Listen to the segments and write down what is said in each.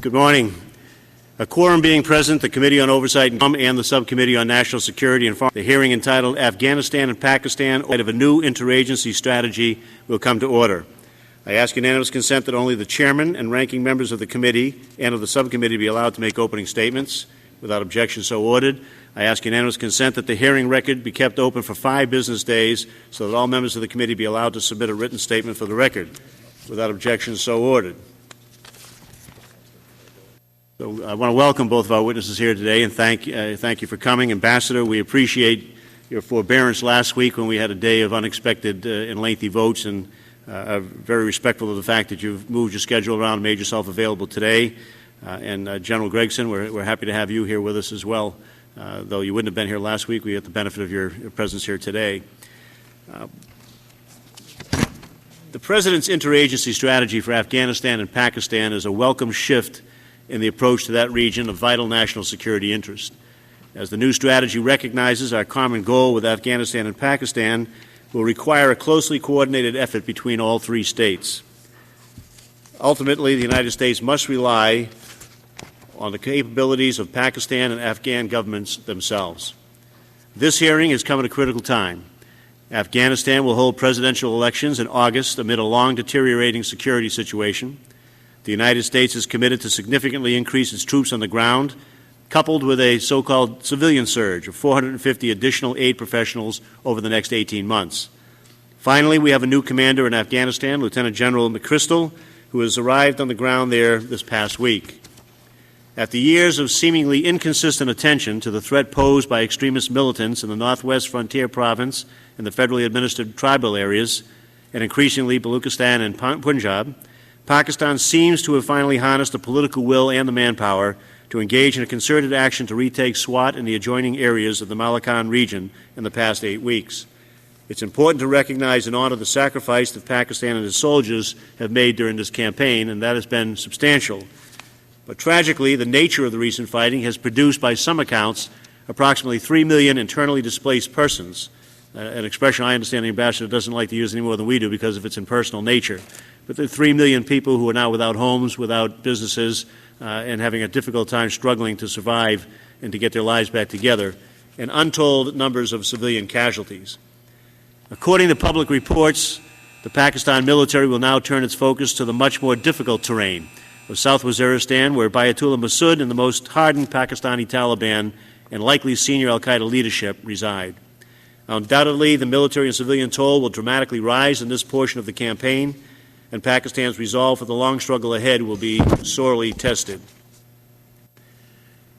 Good morning. A quorum being present, the Committee on Oversight and the Subcommittee on National Security and Foreign, the hearing entitled Afghanistan and Pakistan, in light of a new interagency strategy, will come to order. I ask unanimous consent that only the Chairman and ranking members of the Committee and of the Subcommittee be allowed to make opening statements. Without objection, so ordered. I ask unanimous consent that the hearing record be kept open for 5 business days so that all members of the Committee be allowed to submit a written statement for the record. Without objection, so ordered. So I want to welcome both of our witnesses here today and thank you for coming. Ambassador, we appreciate your forbearance last week when we had a day of unexpected and lengthy votes, and are very respectful of the fact that you've moved your schedule around and made yourself available today. And General Gregson, we're happy to have you here with us as well. Though you wouldn't have been here last week, we get the benefit of your presence here today. The President's interagency strategy for Afghanistan and Pakistan is a welcome shift in the approach to that region of vital national security interest. As the new strategy recognizes, our common goal with Afghanistan and Pakistan will require a closely coordinated effort between all 3 states. Ultimately, the United States must rely on the capabilities of Pakistan and Afghan governments themselves. This hearing has come at a critical time. Afghanistan will hold presidential elections in August amid a long deteriorating security situation. The United States is committed to significantly increase its troops on the ground, coupled with a so-called civilian surge of 450 additional aid professionals over the next 18 months. Finally, we have a new commander in Afghanistan, Lieutenant General McChrystal, who has arrived on the ground there this past week. After years of seemingly inconsistent attention to the threat posed by extremist militants in the Northwest Frontier Province and the federally administered tribal areas, and increasingly Baluchistan and Punjab, Pakistan seems to have finally harnessed the political will and the manpower to engage in a concerted action to retake Swat and the adjoining areas of the Malakand region in the past 8 weeks. It's important to recognize and honor the sacrifice that Pakistan and its soldiers have made during this campaign, and that has been substantial. But tragically, the nature of the recent fighting has produced, by some accounts, approximately 3 million internally displaced persons, an expression I understand the Ambassador doesn't like to use any more than we do because of its impersonal nature. But there are 3 million people who are now without homes, without businesses, and having a difficult time struggling to survive and to get their lives back together, and untold numbers of civilian casualties. According to public reports, the Pakistan military will now turn its focus to the much more difficult terrain of South Waziristan, where Bayatullah Masood and the most hardened Pakistani Taliban and likely senior al-Qaeda leadership reside. Undoubtedly, the military and civilian toll will dramatically rise in this portion of the campaign, and Pakistan's resolve for the long struggle ahead will be sorely tested.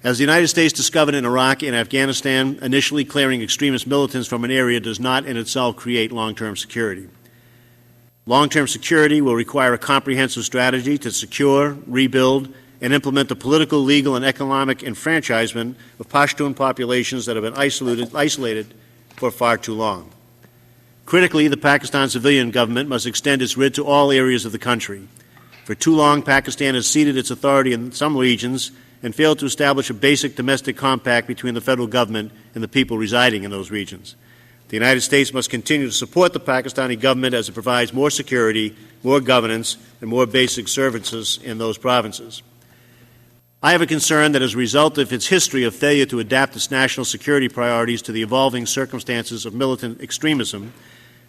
As the United States discovered in Iraq and Afghanistan, initially clearing extremist militants from an area does not in itself create long-term security. Long-term security will require a comprehensive strategy to secure, rebuild, and implement the political, legal, and economic enfranchisement of Pashtun populations that have been isolated for far too long. Critically, the Pakistan civilian government must extend its writ to all areas of the country. For too long, Pakistan has ceded its authority in some regions and failed to establish a basic domestic compact between the federal government and the people residing in those regions. The United States must continue to support the Pakistani government as it provides more security, more governance, and more basic services in those provinces. I have a concern that as a result of its history of failure to adapt its national security priorities to the evolving circumstances of militant extremism,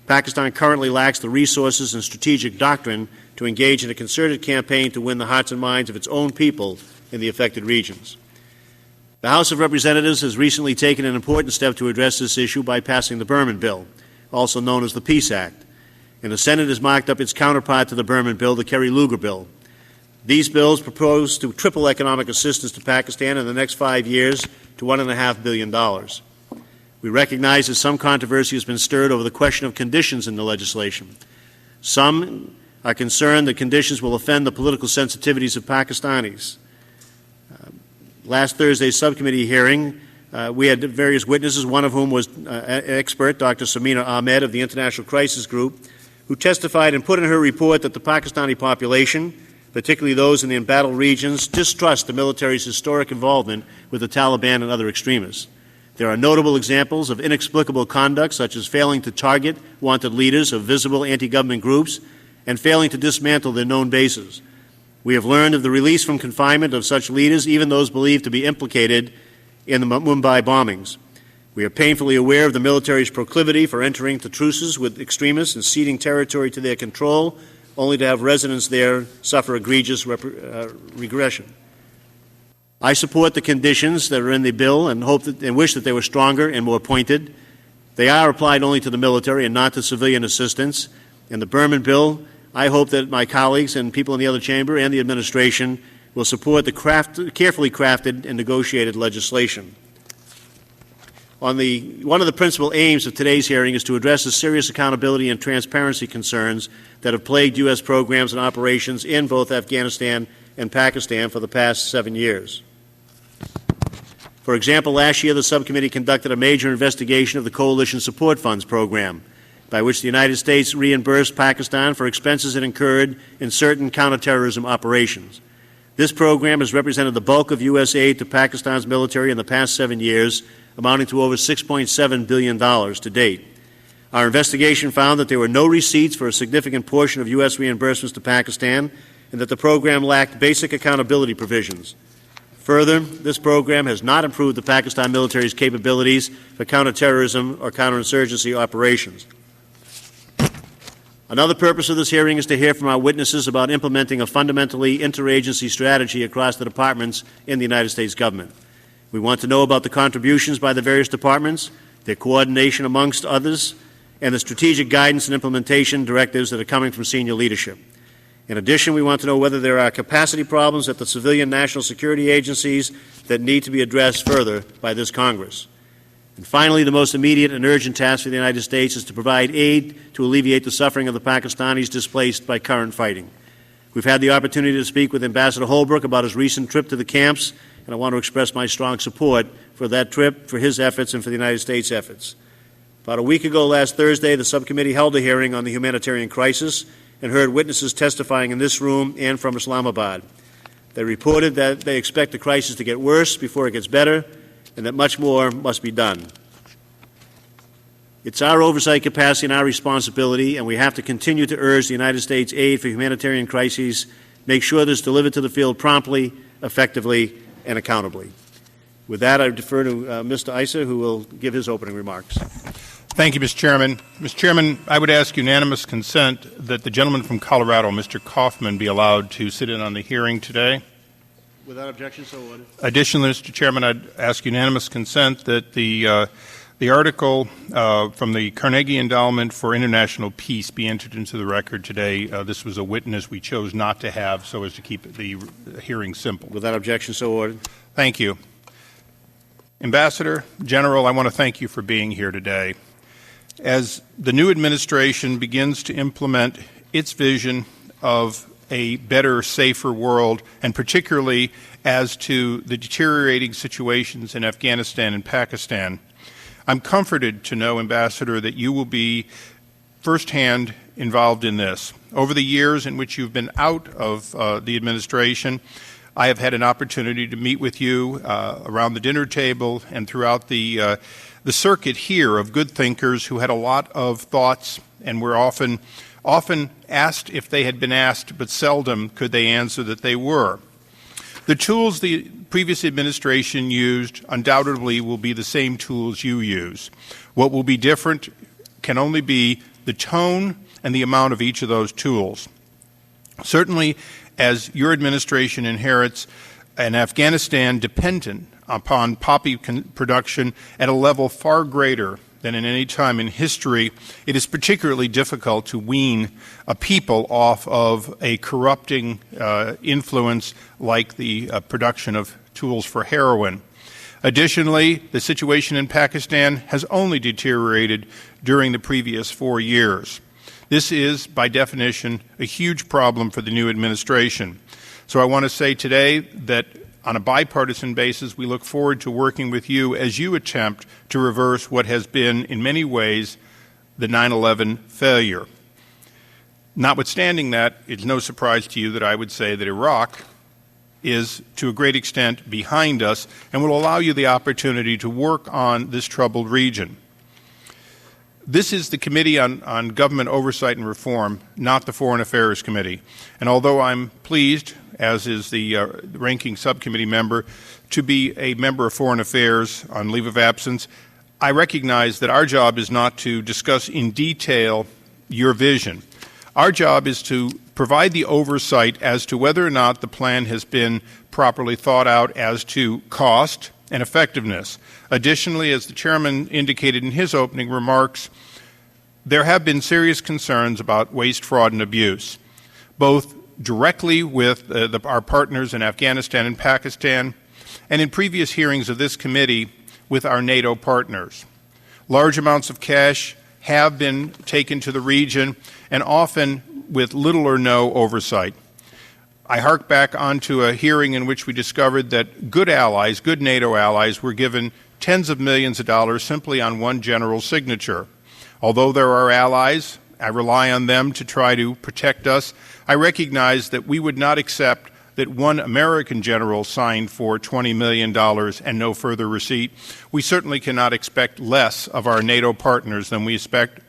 Pakistan currently lacks the resources and strategic doctrine to engage in a concerted campaign to win the hearts and minds of its own people in the affected regions. The House of Representatives has recently taken an important step to address this issue by passing the Berman Bill, also known as the Peace Act, and the Senate has marked up its counterpart to the Berman Bill, the Kerry-Lugar Bill. These bills propose to triple economic assistance to Pakistan in the next 5 years to $1.5 billion. We recognize that some controversy has been stirred over the question of conditions in the legislation. Some are concerned that conditions will offend the political sensitivities of Pakistanis. Last Thursday's subcommittee hearing, we had various witnesses, one of whom was an expert, Dr. Samina Ahmed of the International Crisis Group, who testified and put in her report that the Pakistani population, particularly those in the embattled regions, distrust the military's historic involvement with the Taliban and other extremists. There are notable examples of inexplicable conduct, such as failing to target wanted leaders of visible anti-government groups and failing to dismantle their known bases. We have learned of the release from confinement of such leaders, even those believed to be implicated in the Mumbai bombings. We are painfully aware of the military's proclivity for entering into truces with extremists and ceding territory to their control, only to have residents there suffer egregious regression. I support the conditions that are in the bill and wish that they were stronger and more pointed. They are applied only to the military and not to civilian assistance. In the Berman bill, I hope that my colleagues and people in the other chamber and the administration will support the carefully crafted and negotiated legislation. One of the principal aims of today's hearing is to address the serious accountability and transparency concerns that have plagued U.S. programs and operations in both Afghanistan and Pakistan for the past 7 years. For example, last year the subcommittee conducted a major investigation of the Coalition Support Funds program, by which the United States reimbursed Pakistan for expenses it incurred in certain counterterrorism operations. This program has represented the bulk of U.S. aid to Pakistan's military in the past 7 years, amounting to over $6.7 billion to date. Our investigation found that there were no receipts for a significant portion of U.S. reimbursements to Pakistan and that the program lacked basic accountability provisions. Further, this program has not improved the Pakistan military's capabilities for counterterrorism or counterinsurgency operations. Another purpose of this hearing is to hear from our witnesses about implementing a fundamentally interagency strategy across the departments in the United States government. We want to know about the contributions by the various departments, their coordination amongst others, and the strategic guidance and implementation directives that are coming from senior leadership. In addition, we want to know whether there are capacity problems at the civilian national security agencies that need to be addressed further by this Congress. And finally, the most immediate and urgent task for the United States is to provide aid to alleviate the suffering of the Pakistanis displaced by current fighting. We've had the opportunity to speak with Ambassador Holbrooke about his recent trip to the camps, and I want to express my strong support for that trip, for his efforts, and for the United States' efforts. About a week ago last Thursday, the subcommittee held a hearing on the humanitarian crisis and heard witnesses testifying in this room and from Islamabad. They reported that they expect the crisis to get worse before it gets better and that much more must be done. It's our oversight capacity and our responsibility, and we have to continue to urge the United States aid for humanitarian crises, make sure that it's delivered to the field promptly, effectively, and accountably. With that, I defer to Mr. Issa, who will give his opening remarks. Thank you, Mr. Chairman. Mr. Chairman, I would ask unanimous consent that the gentleman from Colorado, Mr. Kaufman, be allowed to sit in on the hearing today. Without objection, so ordered. Additionally, Mr. Chairman, I'd ask unanimous consent that the article from the Carnegie Endowment for International Peace be entered into the record today. This was a witness we chose not to have so as to keep the hearing simple. Without objection, so ordered. Thank you. Ambassador General, I want to thank you for being here today. As the new administration begins to implement its vision of a better, safer world, and particularly as to the deteriorating situations in Afghanistan and Pakistan, I'm comforted to know, Ambassador, that you will be firsthand involved in this. Over the years in which you've been out of the administration, I have had an opportunity to meet with you around the dinner table and throughout the circuit here of good thinkers who had a lot of thoughts and were often asked if they had been asked, but seldom could they answer that they were. The tools the previous administration used undoubtedly will be the same tools you use. What will be different can only be the tone and the amount of each of those tools. Certainly, as your administration inherits an Afghanistan dependent upon poppy production at a level far greater than in any time in history, it is particularly difficult to wean a people off of a corrupting influence like the production of tools for heroin. Additionally, the situation in Pakistan has only deteriorated during the previous 4 years. This is, by definition, a huge problem for the new administration. So I want to say today that on a bipartisan basis, we look forward to working with you as you attempt to reverse what has been, in many ways, the 9/11 failure. Notwithstanding that, it's no surprise to you that I would say that Iraq is, to a great extent, behind us and will allow you the opportunity to work on this troubled region. This is the Committee on Government Oversight and Reform, not the Foreign Affairs Committee. And although I'm pleased, as is the ranking subcommittee member, to be a member of Foreign Affairs on leave of absence. I recognize that our job is not to discuss in detail your vision. Our job is to provide the oversight as to whether or not the plan has been properly thought out as to cost and effectiveness. Additionally, as the chairman indicated in his opening remarks, there have been serious concerns about waste, fraud, and abuse, both directly with our partners in Afghanistan and Pakistan, and in previous hearings of this committee with our NATO partners. Large amounts of cash have been taken to the region, and often with little or no oversight. I hark back onto a hearing in which we discovered that good allies, good NATO allies, were given tens of millions of dollars simply on one general's signature. Although there are allies, I rely on them to try to protect us. I recognize that we would not accept that one American general signed for $20 million and no further receipt. We certainly cannot expect less of our NATO partners than we expect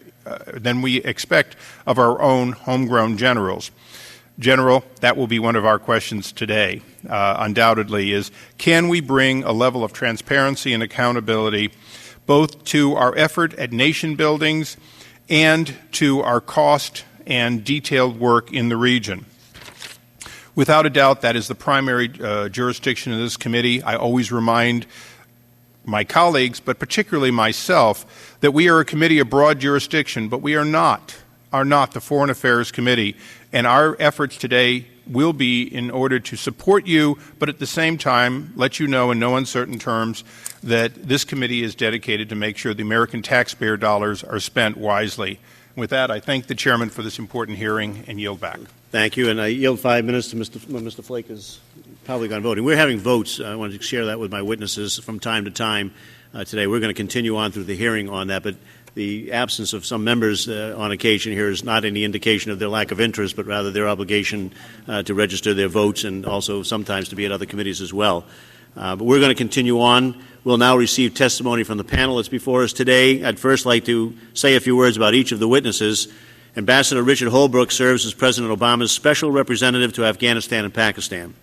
of our own homegrown generals. General, that will be one of our questions today, undoubtedly, is can we bring a level of transparency and accountability both to our effort at nation buildings and to our cost and detailed work in the region? Without a doubt, that is the primary jurisdiction of this committee. I always remind my colleagues, but particularly myself, that we are a committee of broad jurisdiction, but we are not the Foreign Affairs Committee. And our efforts today will be in order to support you, but at the same time let you know in no uncertain terms that this committee is dedicated to make sure the American taxpayer dollars are spent wisely. With that, I thank the chairman for this important hearing and yield back. Thank you, and I yield 5 minutes to Mr. Flake is probably gone voting. We're having votes. I wanted to share that with my witnesses from time to time today. We're going to continue on through the hearing on that, but the absence of some members on occasion here is not any indication of their lack of interest, but rather their obligation to register their votes and also sometimes to be at other committees as well. But we're going to continue on. We'll now receive testimony from the panel that's before us today. I'd first like to say a few words about each of the witnesses. Ambassador Richard Holbrooke serves as President Obama's special representative to Afghanistan and Pakistan.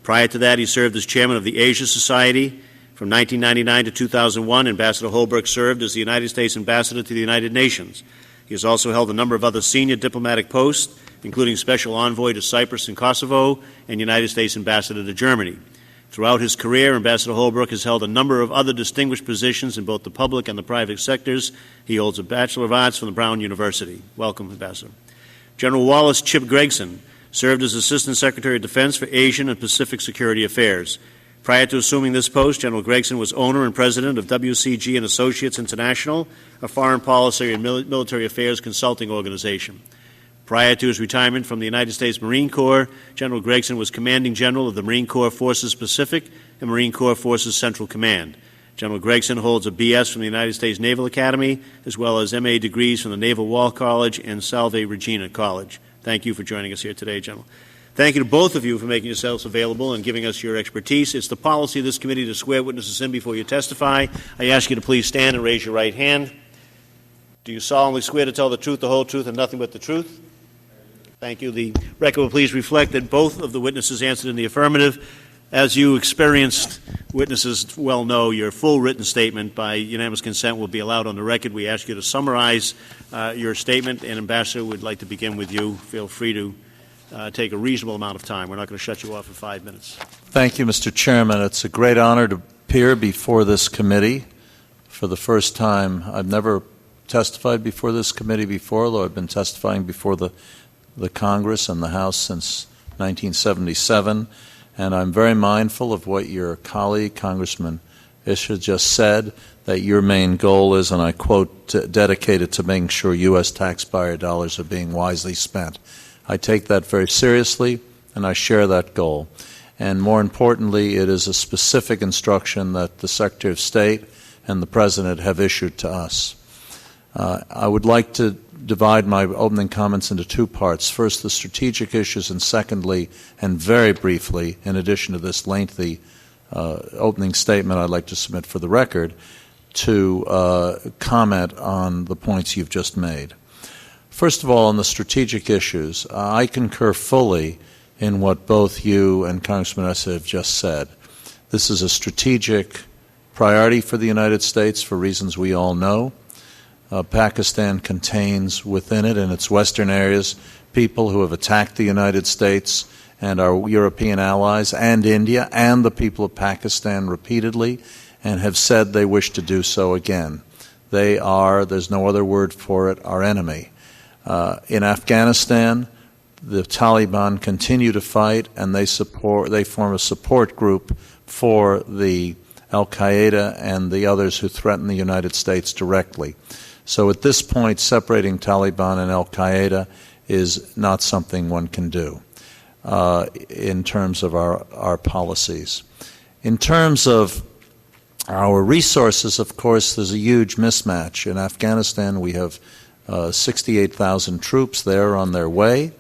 Prior to that, he served as chairman of the Asia Society. From 1999 to 2001, Ambassador Holbrooke served as the United States ambassador to the United Nations. He has also held a number of other senior diplomatic posts, including special envoy to Cyprus and Kosovo and United States ambassador to Germany. Throughout his career, Ambassador Holbrooke has held a number of other distinguished positions in both the public and the private sectors. He holds a Bachelor of Arts from the Brown University. Welcome, Ambassador. General Wallace Chip Gregson served as Assistant Secretary of Defense for Asian and Pacific Security Affairs. Prior to assuming this post, General Gregson was owner and president of WCG and Associates International, a foreign policy and military affairs consulting organization. Prior to his retirement from the United States Marine Corps, General Gregson was Commanding General of the Marine Corps Forces Pacific and Marine Corps Forces Central Command. General Gregson holds a B.S. from the United States Naval Academy, as well as M.A. degrees from the Naval War College and Salve Regina College. Thank you for joining us here today, General. Thank you to both of you for making yourselves available and giving us your expertise. It's the policy of this committee to swear witnesses in before you testify. I ask you to please stand and raise your right hand. Do you solemnly swear to tell the truth, the whole truth, and nothing but the truth? Thank you. The record will please reflect that both of the witnesses answered in the affirmative. As you experienced witnesses well know, your full written statement by unanimous consent will be allowed on the record. We ask you to summarize your statement, and Ambassador, we'd like to begin with you. Feel free to take a reasonable amount of time. We're not going to shut you off for 5 minutes. Thank you, Mr. Chairman. It's a great honor to appear before this committee for the first time. I've never testified before this committee before, although I've been testifying before the Congress and the House since 1977, and I'm very mindful of what your colleague, Congressman Isha, just said, that your main goal is, and I quote, dedicated to making sure U.S. taxpayer dollars are being wisely spent. I take that very seriously, and I share that goal. And more importantly, it is a specific instruction that the Secretary of State and the President have issued to us. I would like to divide my opening comments into two parts. First, the strategic issues, and secondly, and very briefly, in addition to this lengthy opening statement I'd like to submit for the record, to comment on the points you've just made. First of all, on the strategic issues, I concur fully in what both you and Congressman Essa have just said. This is a strategic priority for the United States for reasons we all know. Pakistan contains within it, in its western areas, people who have attacked the United States and our European allies and India and the people of Pakistan repeatedly, and have said they wish to do so again. They are, there's no other word for it, our enemy. In Afghanistan, the Taliban continue to fight, and they form a support group for the Al-Qaeda and the others who threaten the United States directly. So at this point, separating Taliban and Al-Qaeda is not something one can do in terms of our policies. In terms of our resources, of course, there's a huge mismatch. In Afghanistan, we have 68,000 troops there on their way,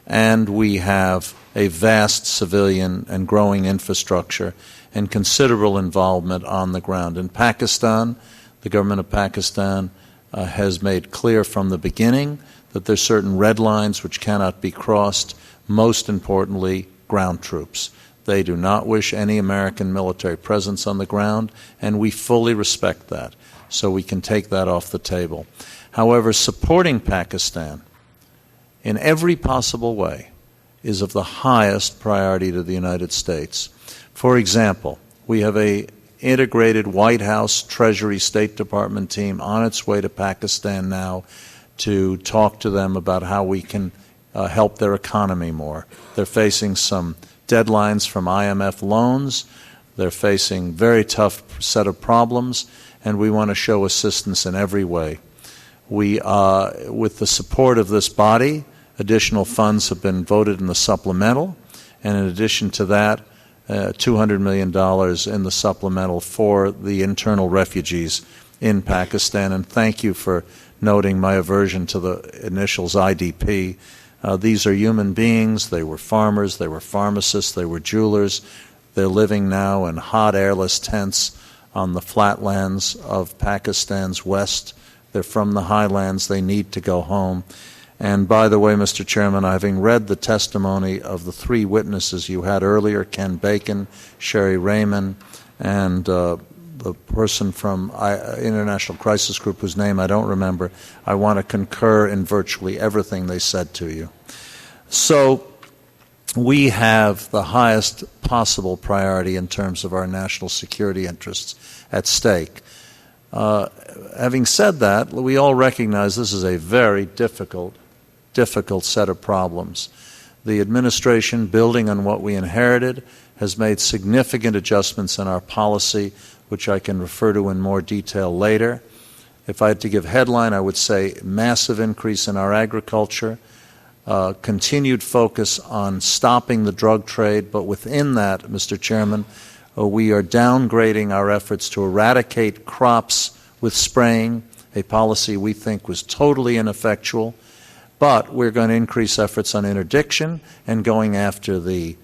and we have a vast civilian and growing infrastructure and considerable involvement on the ground. In Pakistan, the government of Pakistan has made clear from the beginning that there are certain red lines which cannot be crossed, most importantly, ground troops. They do not wish any American military presence on the ground, and we fully respect that, so we can take that off the table. However, supporting Pakistan in every possible way is of the highest priority to the United States. For example, we have an integrated White House, Treasury, State Department team on its way to Pakistan now to talk to them about how we can help their economy more. They're facing some deadlines from IMF loans. They're facing a very tough set of problems, and we want to show assistance in every way. We, with the support of this body, additional funds have been voted in the supplemental, and in addition to that, $200 million in the supplemental for the internal refugees in Pakistan. And thank you for noting my aversion to the initials IDP. These are human beings. They were farmers. They were pharmacists. They were jewelers. They're living now in hot airless tents on the flatlands of Pakistan's west. They're from the highlands. They need to go home. And by the way, Mr. Chairman, having read the testimony of the three witnesses you had earlier, Ken Bacon, Sherry Raymond, and the person from International Crisis Group whose name I don't remember, I want to concur in virtually everything they said to you. So we have the highest possible priority in terms of our national security interests at stake. Having said that, we all recognize this is a very difficult set of problems. The administration, building on what we inherited, has made significant adjustments in our policy, which I can refer to in more detail later. If I had to give headline, I would say massive increase in our agriculture, continued focus on stopping the drug trade, but within that, Mr. Chairman, we are downgrading our efforts to eradicate crops with spraying, a policy we think was totally ineffectual. But we're going to increase efforts on interdiction and going after the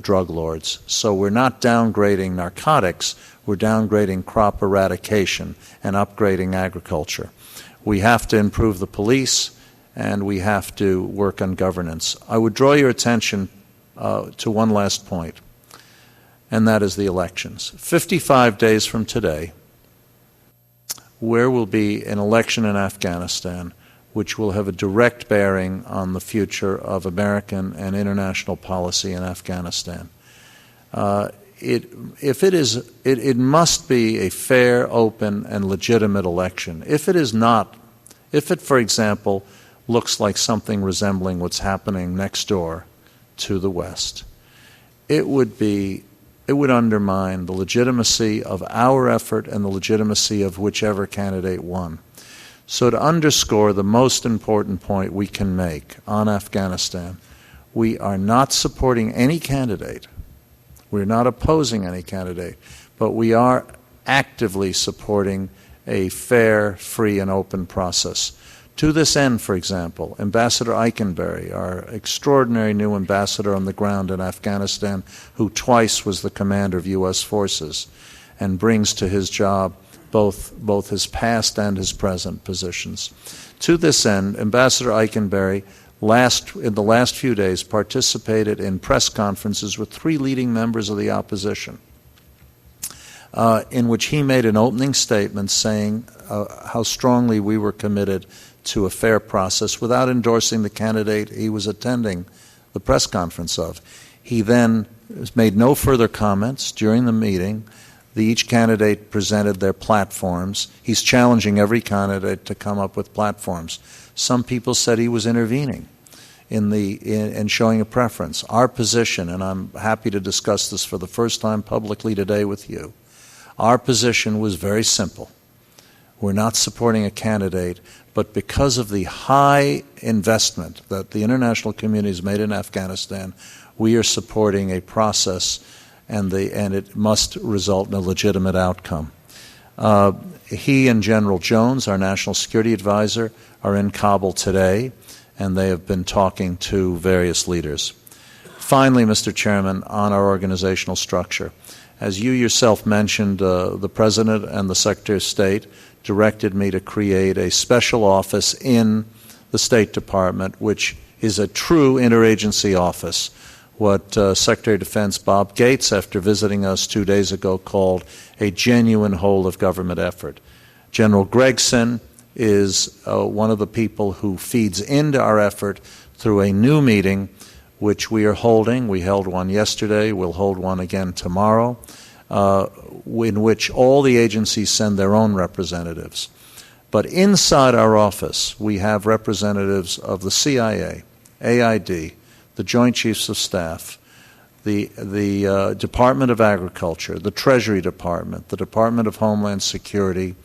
drug lords. So we're not downgrading narcotics, we're downgrading crop eradication and upgrading agriculture. We have to improve the police, and we have to work on governance. I would draw your attention to one last point, and that is the elections. 55 days from today, there will be an election in Afghanistan which will have a direct bearing on the future of American and international policy in Afghanistan. It must be a fair, open, and legitimate election. If it is not, if it, for example, looks like something resembling what's happening next door to the West, it would undermine the legitimacy of our effort and the legitimacy of whichever candidate won. So to underscore the most important point we can make on Afghanistan, we are not supporting any candidate. We're not opposing any candidate, but we are actively supporting a fair, free, and open process. To this end, for example, Ambassador Eikenberry, our extraordinary new ambassador on the ground in Afghanistan, who twice was the commander of U.S. forces and brings to his job both his past and his present positions. To this end, Ambassador Eikenberry in the last few days, participated in press conferences with 3 leading members of the opposition, in which he made an opening statement saying how strongly we were committed to a fair process without endorsing the candidate he was attending the press conference of. He then made no further comments during the meeting. Each candidate presented their platforms. He's challenging every candidate to come up with platforms. Some people said he was intervening in showing a preference. Our position, and I'm happy to discuss this for the first time publicly today with you, our position was very simple. We're not supporting a candidate, but because of the high investment that the international community has made in Afghanistan, we are supporting a process, and it must result in a legitimate outcome. He and General Jones, our national security advisor, are in Kabul today, and they have been talking to various leaders. Finally, Mr. Chairman, on our organizational structure, as you yourself mentioned, the President and the Secretary of State directed me to create a special office in the State Department, which is a true interagency office, what Secretary of Defense Bob Gates, after visiting us 2 days ago, called a genuine whole-of-government effort. General Gregson is one of the people who feeds into our effort through a new meeting which we are holding. We held one yesterday. We'll hold one again tomorrow, in which all the agencies send their own representatives. But inside our office, we have representatives of the CIA, AID, the Joint Chiefs of Staff, the Department of Agriculture, the Treasury Department, the Department of Homeland Security,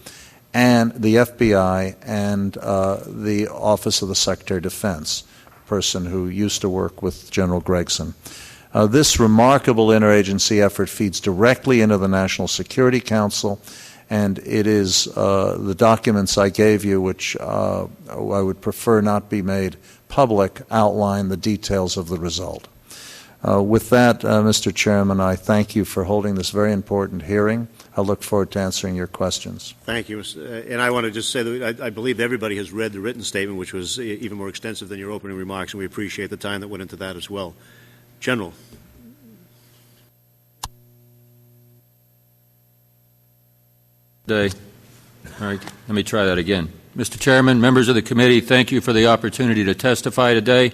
and the FBI, and the Office of the Secretary of Defense, a person who used to work with General Gregson. This remarkable interagency effort feeds directly into the National Security Council, and it is the documents I gave you, which I would prefer not be made public, outline the details of the result. With that, Mr. Chairman, I thank you for holding this very important hearing. I look forward to answering your questions. Thank you. And I want to just say that I believe everybody has read the written statement, which was even more extensive than your opening remarks, and we appreciate the time that went into that as well. General. All right, let me try that again. Mr. Chairman, members of the committee, thank you for the opportunity to testify today.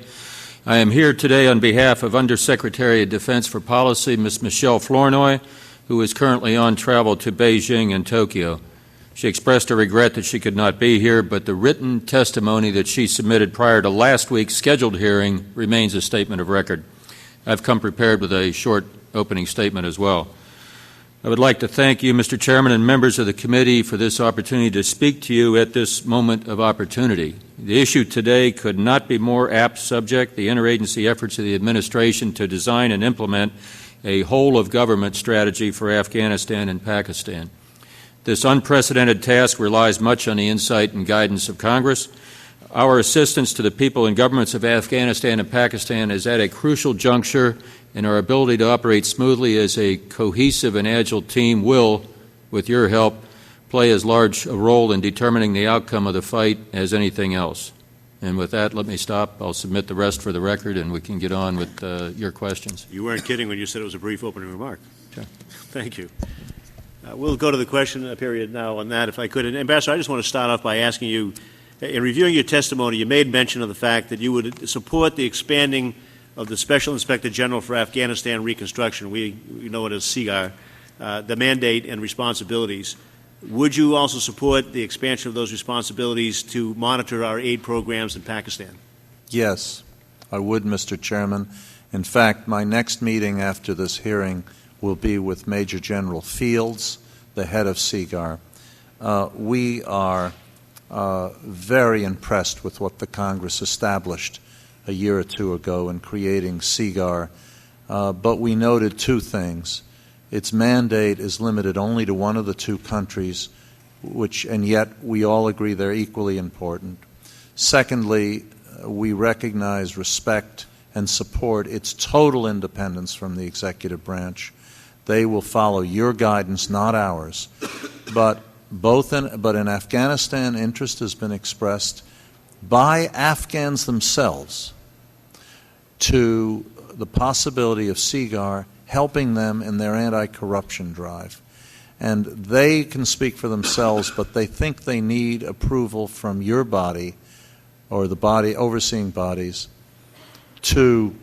I am here today on behalf of Undersecretary of Defense for Policy, Ms. Michelle Flournoy, who is currently on travel to Beijing and Tokyo. She expressed a regret that she could not be here, but the written testimony that she submitted prior to last week's scheduled hearing remains a statement of record. I've come prepared with a short opening statement as well. I would like to thank you, Mr. Chairman, and members of the committee for this opportunity to speak to you at this moment of opportunity. The issue today could not be more apt subject, the interagency efforts of the administration to design and implement a whole-of-government strategy for Afghanistan and Pakistan. This unprecedented task relies much on the insight and guidance of Congress. Our assistance to the people and governments of Afghanistan and Pakistan is at a crucial juncture, and our ability to operate smoothly as a cohesive and agile team will, with your help, play as large a role in determining the outcome of the fight as anything else. And with that, let me stop. I'll submit the rest for the record, and we can get on with your questions. You weren't kidding when you said it was a brief opening remark. Sure. Thank you. We'll go to the question period now on that, if I could. And Ambassador, I just want to start off by asking you, in reviewing your testimony, you made mention of the fact that you would support the expanding of the Special Inspector General for Afghanistan Reconstruction, we know it as SIGAR, the mandate and responsibilities. Would you also support the expansion of those responsibilities to monitor our aid programs in Pakistan? Yes, I would, Mr. Chairman. In fact, my next meeting after this hearing will be with Major General Fields, the head of SIGAR. We are very impressed with what the Congress established a year or two ago in creating SIGAR, but we noted two things. Its mandate is limited only to one of the two countries, and yet we all agree they're equally important. Secondly, we recognize, respect, and support its total independence from the executive branch. They will follow your guidance, not ours. But in Afghanistan, interest has been expressed by Afghans themselves to the possibility of SIGAR helping them in their anti-corruption drive. And they can speak for themselves, but they think they need approval from your body or the body overseeing bodies to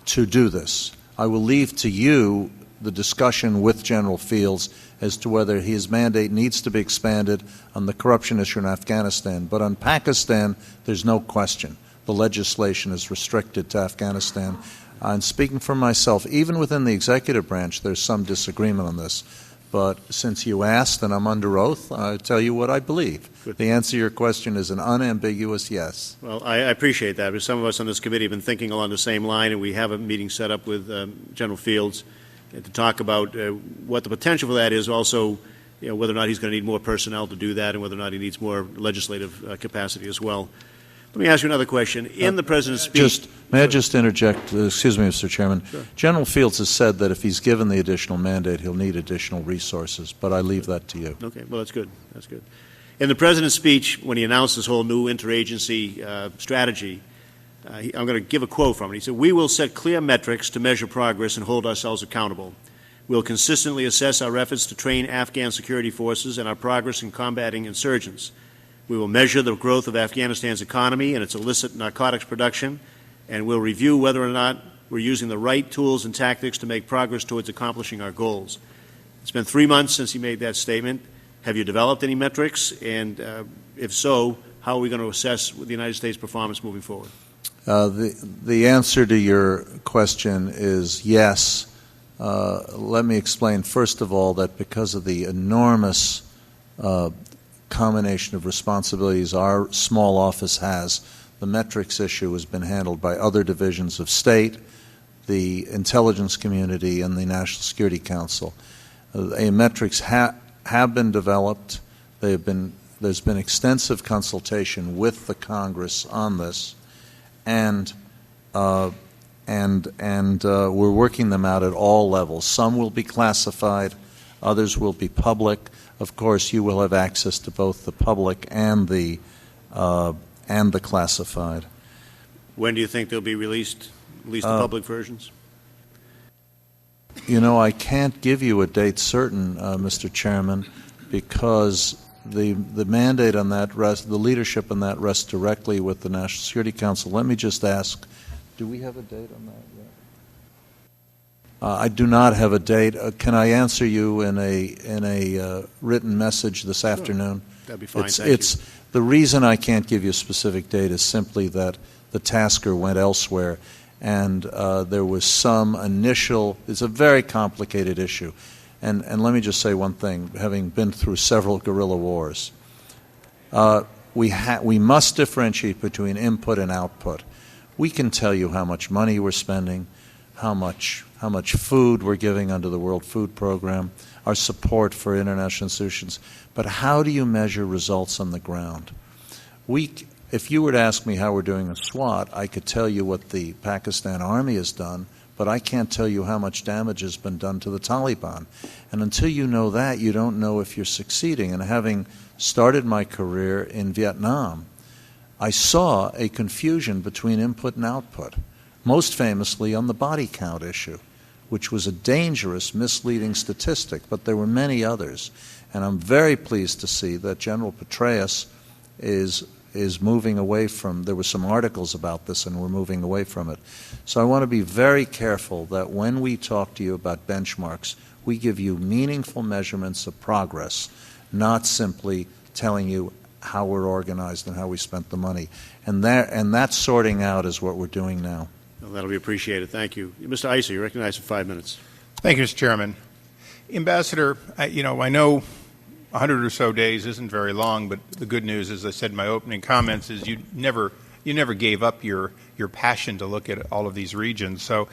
do this. I will leave to you the discussion with General Fields as to whether his mandate needs to be expanded on the corruption issue in Afghanistan. But on Pakistan, there's no question. The legislation is restricted to Afghanistan. I'm speaking for myself. Even within the executive branch, there's some disagreement on this. But since you asked and I'm under oath, I'll tell you what I believe. Good. The answer to your question is an unambiguous yes. Well, I appreciate that, because some of us on this committee have been thinking along the same line, and we have a meeting set up with General Fields to talk about what the potential for that is, also whether or not he's going to need more personnel to do that and whether or not he needs more legislative capacity as well. Let me ask you another question. In the President's speech... May I just interject? Excuse me, Mr. Chairman. Sure. General Fields has said that if he's given the additional mandate, he'll need additional resources, but I leave that to you. Okay, well, that's good. That's good. In the President's speech, when he announced this whole new interagency strategy, I'm going to give a quote from it. He said, "We will set clear metrics to measure progress and hold ourselves accountable. We'll consistently assess our efforts to train Afghan security forces and our progress in combating insurgents. We will measure the growth of Afghanistan's economy and its illicit narcotics production, and we'll review whether or not we're using the right tools and tactics to make progress towards accomplishing our goals." It's been 3 months since he made that statement. Have you developed any metrics? And if so, how are we going to assess the United States' performance moving forward? The answer to your question is yes. Let me explain, first of all, that because of the enormous combination of responsibilities our small office has, the metrics issue has been handled by other divisions of state, the intelligence community, and the National Security Council. Metrics have been developed. There's been extensive consultation with the Congress on this, and we're working them out at all levels. Some will be classified, others will be public. Of course, you will have access to both the public and the classified. When do you think they'll be released, at least the public versions? I can't give you a date certain, Mr. Chairman, because the mandate on that the leadership on that rests directly with the National Security Council. Let me just ask, do we have a date on that yet? I do not have a date. Can I answer you in a written message this afternoon? That'd be fine. It's the reason I can't give you a specific date is simply that the tasker went elsewhere, and there was some initial. It's a very complicated issue, and let me just say one thing. Having been through several guerrilla wars, we must differentiate between input and output. We can tell you how much money we're spending, how much food we're giving under the World Food Program, our support for international institutions, but how do you measure results on the ground? If you were to ask me how we're doing a SWAT, I could tell you what the Pakistan Army has done, but I can't tell you how much damage has been done to the Taliban. And until you know that, you don't know if you're succeeding. And having started my career in Vietnam, I saw a confusion between input and output, most famously on the body count issue, which was a dangerous, misleading statistic, but there were many others. And I'm very pleased to see that General Petraeus is moving away from, there were some articles about this and we're moving away from it. So I want to be very careful that when we talk to you about benchmarks, we give you meaningful measurements of progress, not simply telling you how we're organized and how we spent the money. And that sorting out is what we're doing now. Well, that'll be appreciated. Thank you. Mr. Issa, you're recognized for 5 minutes. Thank you, Mr. Chairman. Ambassador, I know 100 or so days isn't very long, but the good news, as I said in my opening comments, is you never gave up your passion to look at all of these regions. So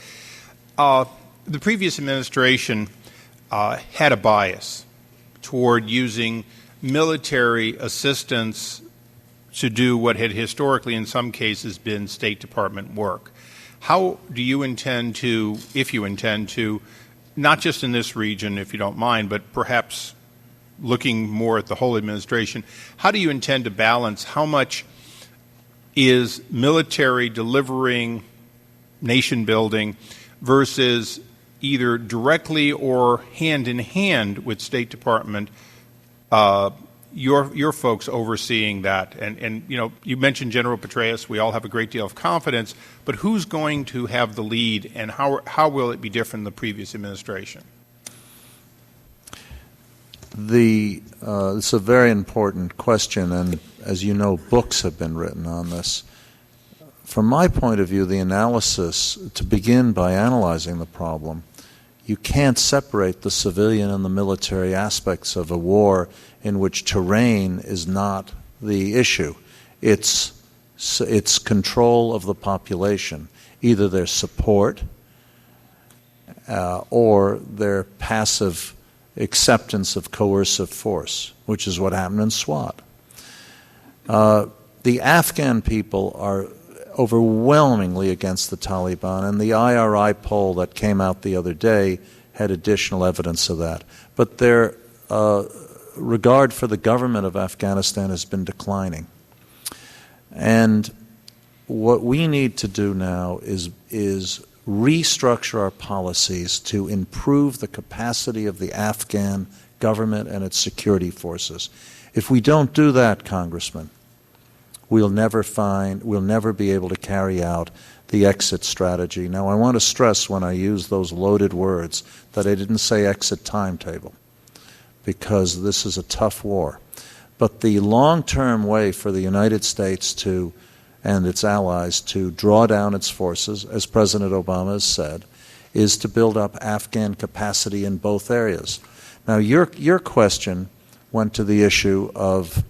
the previous administration had a bias toward using military assistance to do what had historically in some cases been State Department work. How do you intend to, if you intend to, not just in this region, if you don't mind, but perhaps looking more at the whole administration, how do you intend to balance how much is military delivering nation building versus either directly or hand in hand with State Department, your folks overseeing that? And you know, you mentioned General Petraeus. We all have a great deal of confidence, but who's going to have the lead, and how will it be different than the previous administration? It's a very important question, and as you know, books have been written on this. From my point of view, the analysis, to begin by analyzing the problem, you can't separate the civilian and the military aspects of a war in which terrain is not the issue. It's control of the population, either their support or their passive acceptance of coercive force, which is what happened in SWAT. The Afghan people are overwhelmingly against the Taliban, and the IRI poll that came out the other day had additional evidence of that. But their regard for the government of Afghanistan has been declining. And what we need to do now is restructure our policies to improve the capacity of the Afghan government and its security forces. If we don't do that, Congressman, we'll never be able to carry out the exit strategy. Now, I want to stress when I use those loaded words that I didn't say exit timetable, because this is a tough war. But the long-term way for the United States and its allies to draw down its forces, as President Obama has said, is to build up Afghan capacity in both areas. Now, your question went to the issue of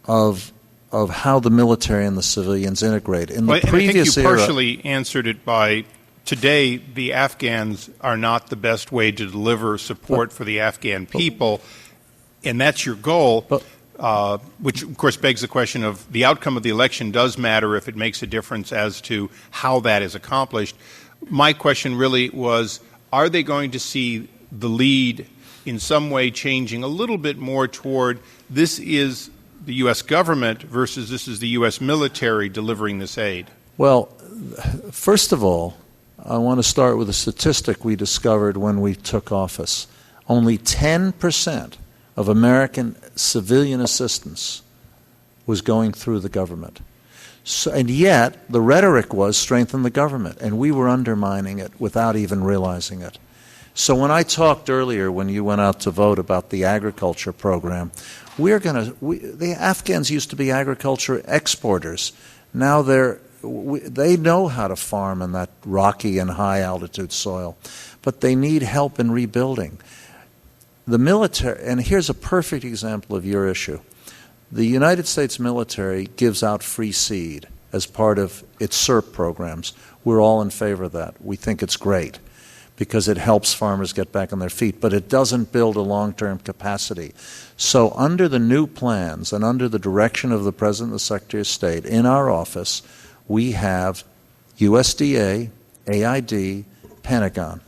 how the military and the civilians integrate. In the previous I think you era, partially answered it by today the Afghans are not the best way to deliver support for the Afghan people, and that's your goal. Which, of course, begs the question of the outcome of the election does matter if it makes a difference as to how that is accomplished. My question really was, are they going to see the lead in some way changing a little bit more toward this is the U.S. government versus this is the U.S. military delivering this aid? Well, first of all, I want to start with a statistic we discovered when we took office. Only 10% of American civilian assistance was going through the government. So, and yet, the rhetoric was strengthen the government, and we were undermining it without even realizing it. So when I talked earlier, when you went out to vote about the agriculture program, the Afghans used to be agriculture exporters. Now they know how to farm in that rocky and high-altitude soil, but they need help in rebuilding. The military, and here's a perfect example of your issue. The United States military gives out free seed as part of its SERP programs. We're all in favor of that. We think it's great because it helps farmers get back on their feet, but it doesn't build a long-term capacity. So under the new plans and under the direction of the President and the Secretary of State in our office, we have USDA, AID, Pentagon,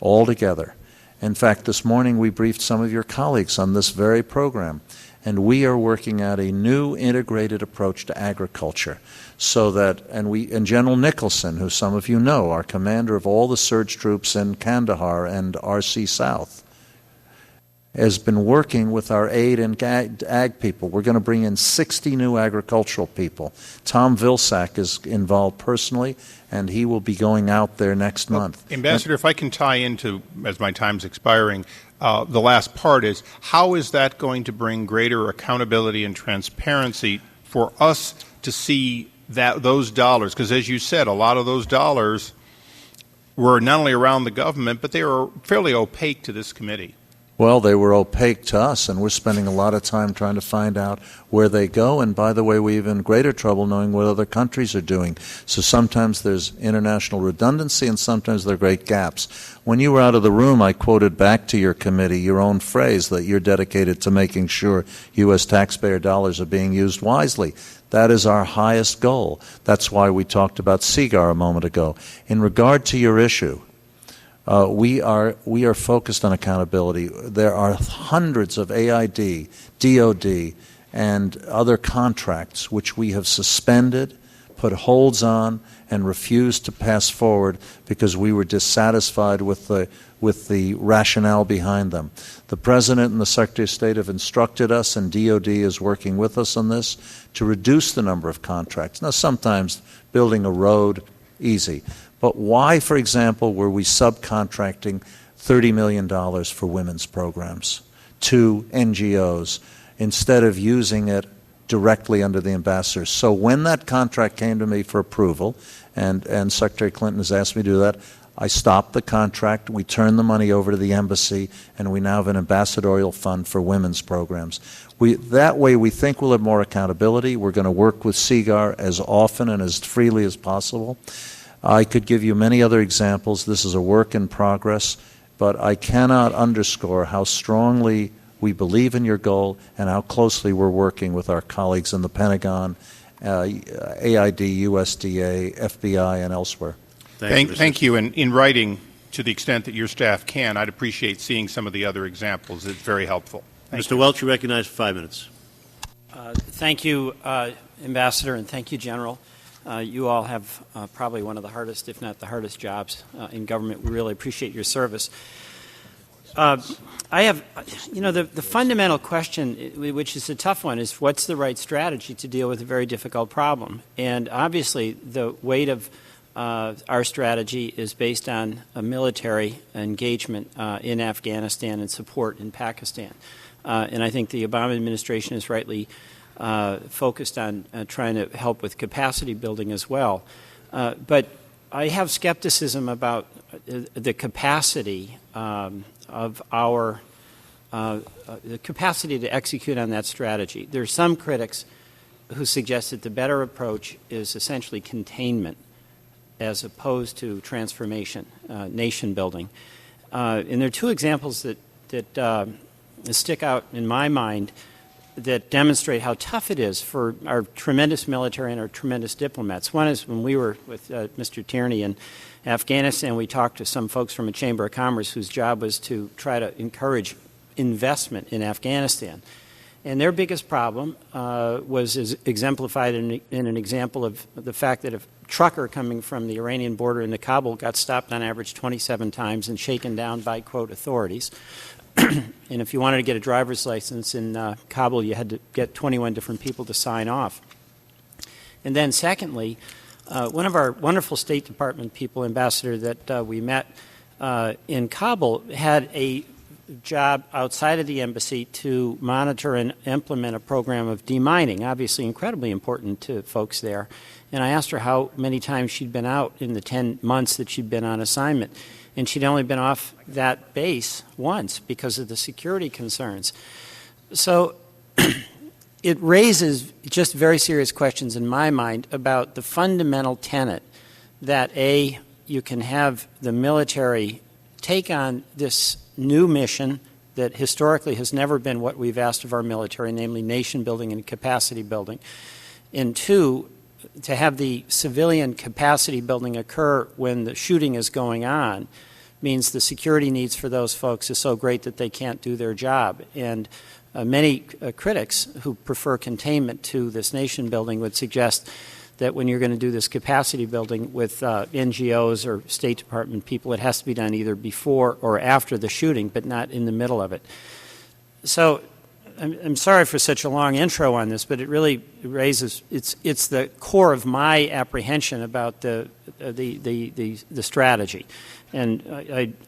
all together. In fact, this morning we briefed some of your colleagues on this very program, and we are working out a new integrated approach to agriculture so that, and General Nicholson, who some of you know, our commander of all the surge troops in Kandahar and RC South, has been working with our aid and ag people. We're going to bring in 60 new agricultural people. Tom Vilsack is involved personally, and he will be going out there next month. Ambassador, if I can tie into, as my time's expiring, the last part is, how is that going to bring greater accountability and transparency for us to see those dollars? Because as you said, a lot of those dollars were not only around the government, but they were fairly opaque to this committee. Well, they were opaque to us, and we're spending a lot of time trying to find out where they go. And by the way, we have in greater trouble knowing what other countries are doing. So sometimes there's international redundancy, and sometimes there are great gaps. When you were out of the room, I quoted back to your committee your own phrase that you're dedicated to making sure U.S. taxpayer dollars are being used wisely. That is our highest goal. That's why we talked about CIGAR a moment ago. In regard to your issue, We are focused on accountability. There are hundreds of AID, DOD, and other contracts which we have suspended, put holds on, and refused to pass forward because we were dissatisfied with the rationale behind them. The President and the Secretary of State have instructed us, and DOD is working with us on this, to reduce the number of contracts. Now, sometimes building a road, easy. But why, for example, were we subcontracting $30 million for women's programs to NGOs instead of using it directly under the ambassadors? So when that contract came to me for approval, and Secretary Clinton has asked me to do that, I stopped the contract, we turned the money over to the embassy, and we now have an ambassadorial fund for women's programs. That way we think we'll have more accountability. We're going to work with CGAR as often and as freely as possible. I could give you many other examples. This is a work in progress, but I cannot underscore how strongly we believe in your goal and how closely we're working with our colleagues in the Pentagon, AID, USDA, FBI, and elsewhere. Thank you. And in writing, to the extent that your staff can, I'd appreciate seeing some of the other examples. It's very helpful. Mr. Welch, you recognized for 5 minutes. Thank you, Ambassador, and thank you, General. You all have probably one of the hardest, if not the hardest, jobs in government. We really appreciate your service. I have, the fundamental question, which is a tough one, is what's the right strategy to deal with a very difficult problem? And obviously, the weight of our strategy is based on a military engagement in Afghanistan and support in Pakistan. And I think the Obama administration is rightly focused on trying to help with capacity building as well. But I have skepticism about the capacity of our the capacity to execute on that strategy. There are some critics who suggest that the better approach is essentially containment as opposed to transformation, nation building. And there are two examples that stick out in my mind that demonstrate how tough it is for our tremendous military and our tremendous diplomats. One is when we were with Mr. Tierney in Afghanistan, we talked to some folks from a Chamber of Commerce whose job was to try to encourage investment in Afghanistan. And their biggest problem was exemplified in an example of the fact that a trucker coming from the Iranian border into Kabul got stopped on average 27 times and shaken down by, quote, authorities. And if you wanted to get a driver's license in Kabul, you had to get 21 different people to sign off. And then secondly, one of our wonderful State Department people, Ambassador, that we met in Kabul, had a job outside of the embassy to monitor and implement a program of demining, obviously incredibly important to folks there. And I asked her how many times she'd been out in the 10 months that she'd been on assignment. And she'd only been off that base once because of the security concerns. So it raises just very serious questions in my mind about the fundamental tenet that, A, you can have the military take on this new mission that historically has never been what we've asked of our military, namely nation building and capacity building. And two, to have the civilian capacity building occur when the shooting is going on means the security needs for those folks is so great that they can't do their job. And many critics who prefer containment to this nation building would suggest that when you're going to do this capacity building with NGOs or State Department people, it has to be done either before or after the shooting, but not in the middle of it. So I'm sorry for such a long intro on this, but it really raises, it's the core of my apprehension about the strategy. And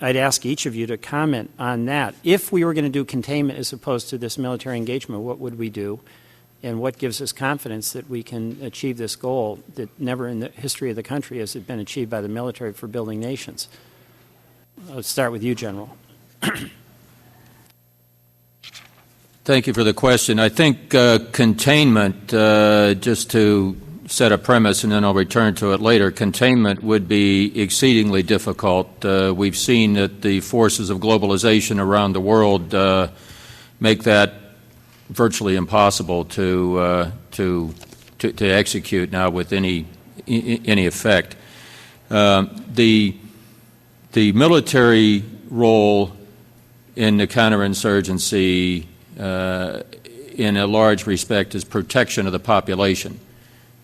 I'd ask each of you to comment on that. If we were going to do containment as opposed to this military engagement, what would we do? And what gives us confidence that we can achieve this goal that never in the history of the country has it been achieved by the military for building nations? Let's start with you, General. Thank you for the question. I think containment, just to set a premise and then I'll return to it later, containment would be exceedingly difficult. We've seen that the forces of globalization around the world make that virtually impossible to execute now with any effect. The The military role in the counterinsurgency, in a large respect, is protection of the population.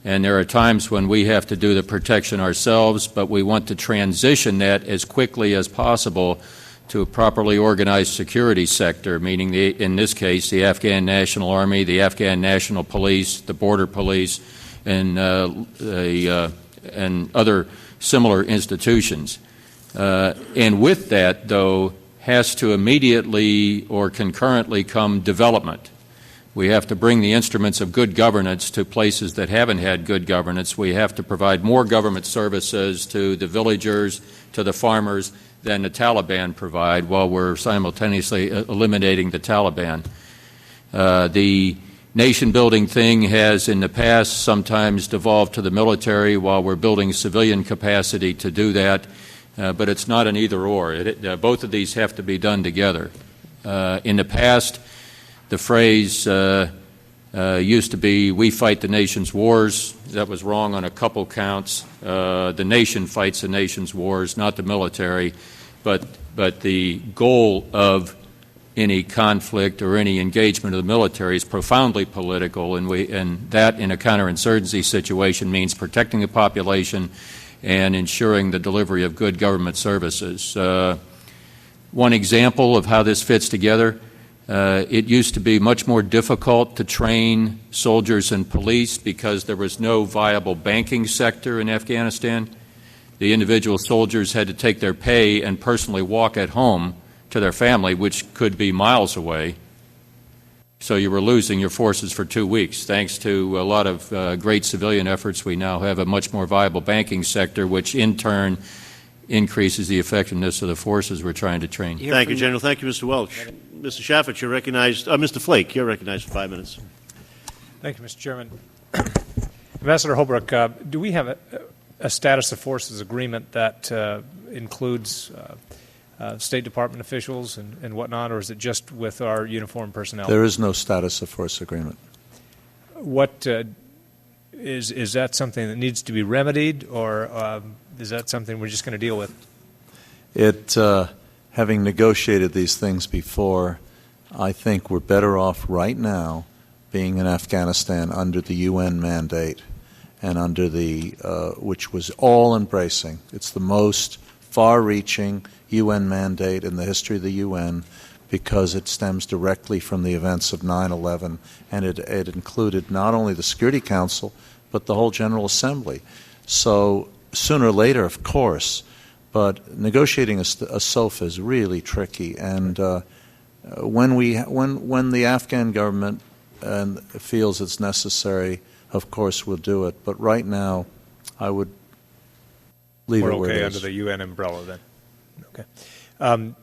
And there are times when we have to do the protection ourselves, but we want to transition that as quickly as possible to a properly organized security sector, meaning, in this case, the Afghan National Army, the Afghan National Police, the Border Police, and other similar institutions. And with that, though, has to immediately or concurrently come development. We have to bring the instruments of good governance to places that haven't had good governance. We have to provide more government services to the villagers, to the farmers, than the Taliban provide, while we're simultaneously eliminating the Taliban. The nation-building thing has in the past sometimes devolved to the military while we're building civilian capacity to do that, but it's not an either-or. Both of these have to be done together. In the past, the phrase used to be, "We fight the nation's wars." That was wrong on a couple counts. The nation fights the nation's wars, not the military. But the goal of any conflict or any engagement of the military is profoundly political, and that in a counterinsurgency situation means protecting the population and ensuring the delivery of good government services. One example of how this fits together, it used to be much more difficult to train soldiers and police because there was no viable banking sector in Afghanistan. The individual soldiers had to take their pay and personally walk at home to their family, which could be miles away. So you were losing your forces for 2 weeks. Thanks to a lot of great civilian efforts, we now have a much more viable banking sector, which in turn increases the effectiveness of the forces we're trying to train. Thank you, General. Thank you, Mr. Welch. Mr. Shaffer, you're recognized. Mr. Flake, you're recognized for 5 minutes. Thank you, Mr. Chairman. Ambassador Holbrooke, do we have a status of forces agreement that includes State Department officials and whatnot, or is it just with our uniformed personnel? There is no status of force agreement. What is that something that needs to be remedied, or is that something we're just going to deal with? Having negotiated these things before, I think we're better off right now being in Afghanistan under the UN mandate and under the which was all-embracing. It's the most far-reaching UN mandate in the history of the UN because it stems directly from the events of 9/11, and it included not only the Security Council but the whole General Assembly. So sooner or later, of course, but negotiating a SOFA is really tricky. And when the Afghan government feels it's necessary, of course we'll do it. But right now, I would leave it where it is. We're okay under the UN umbrella then. Okay.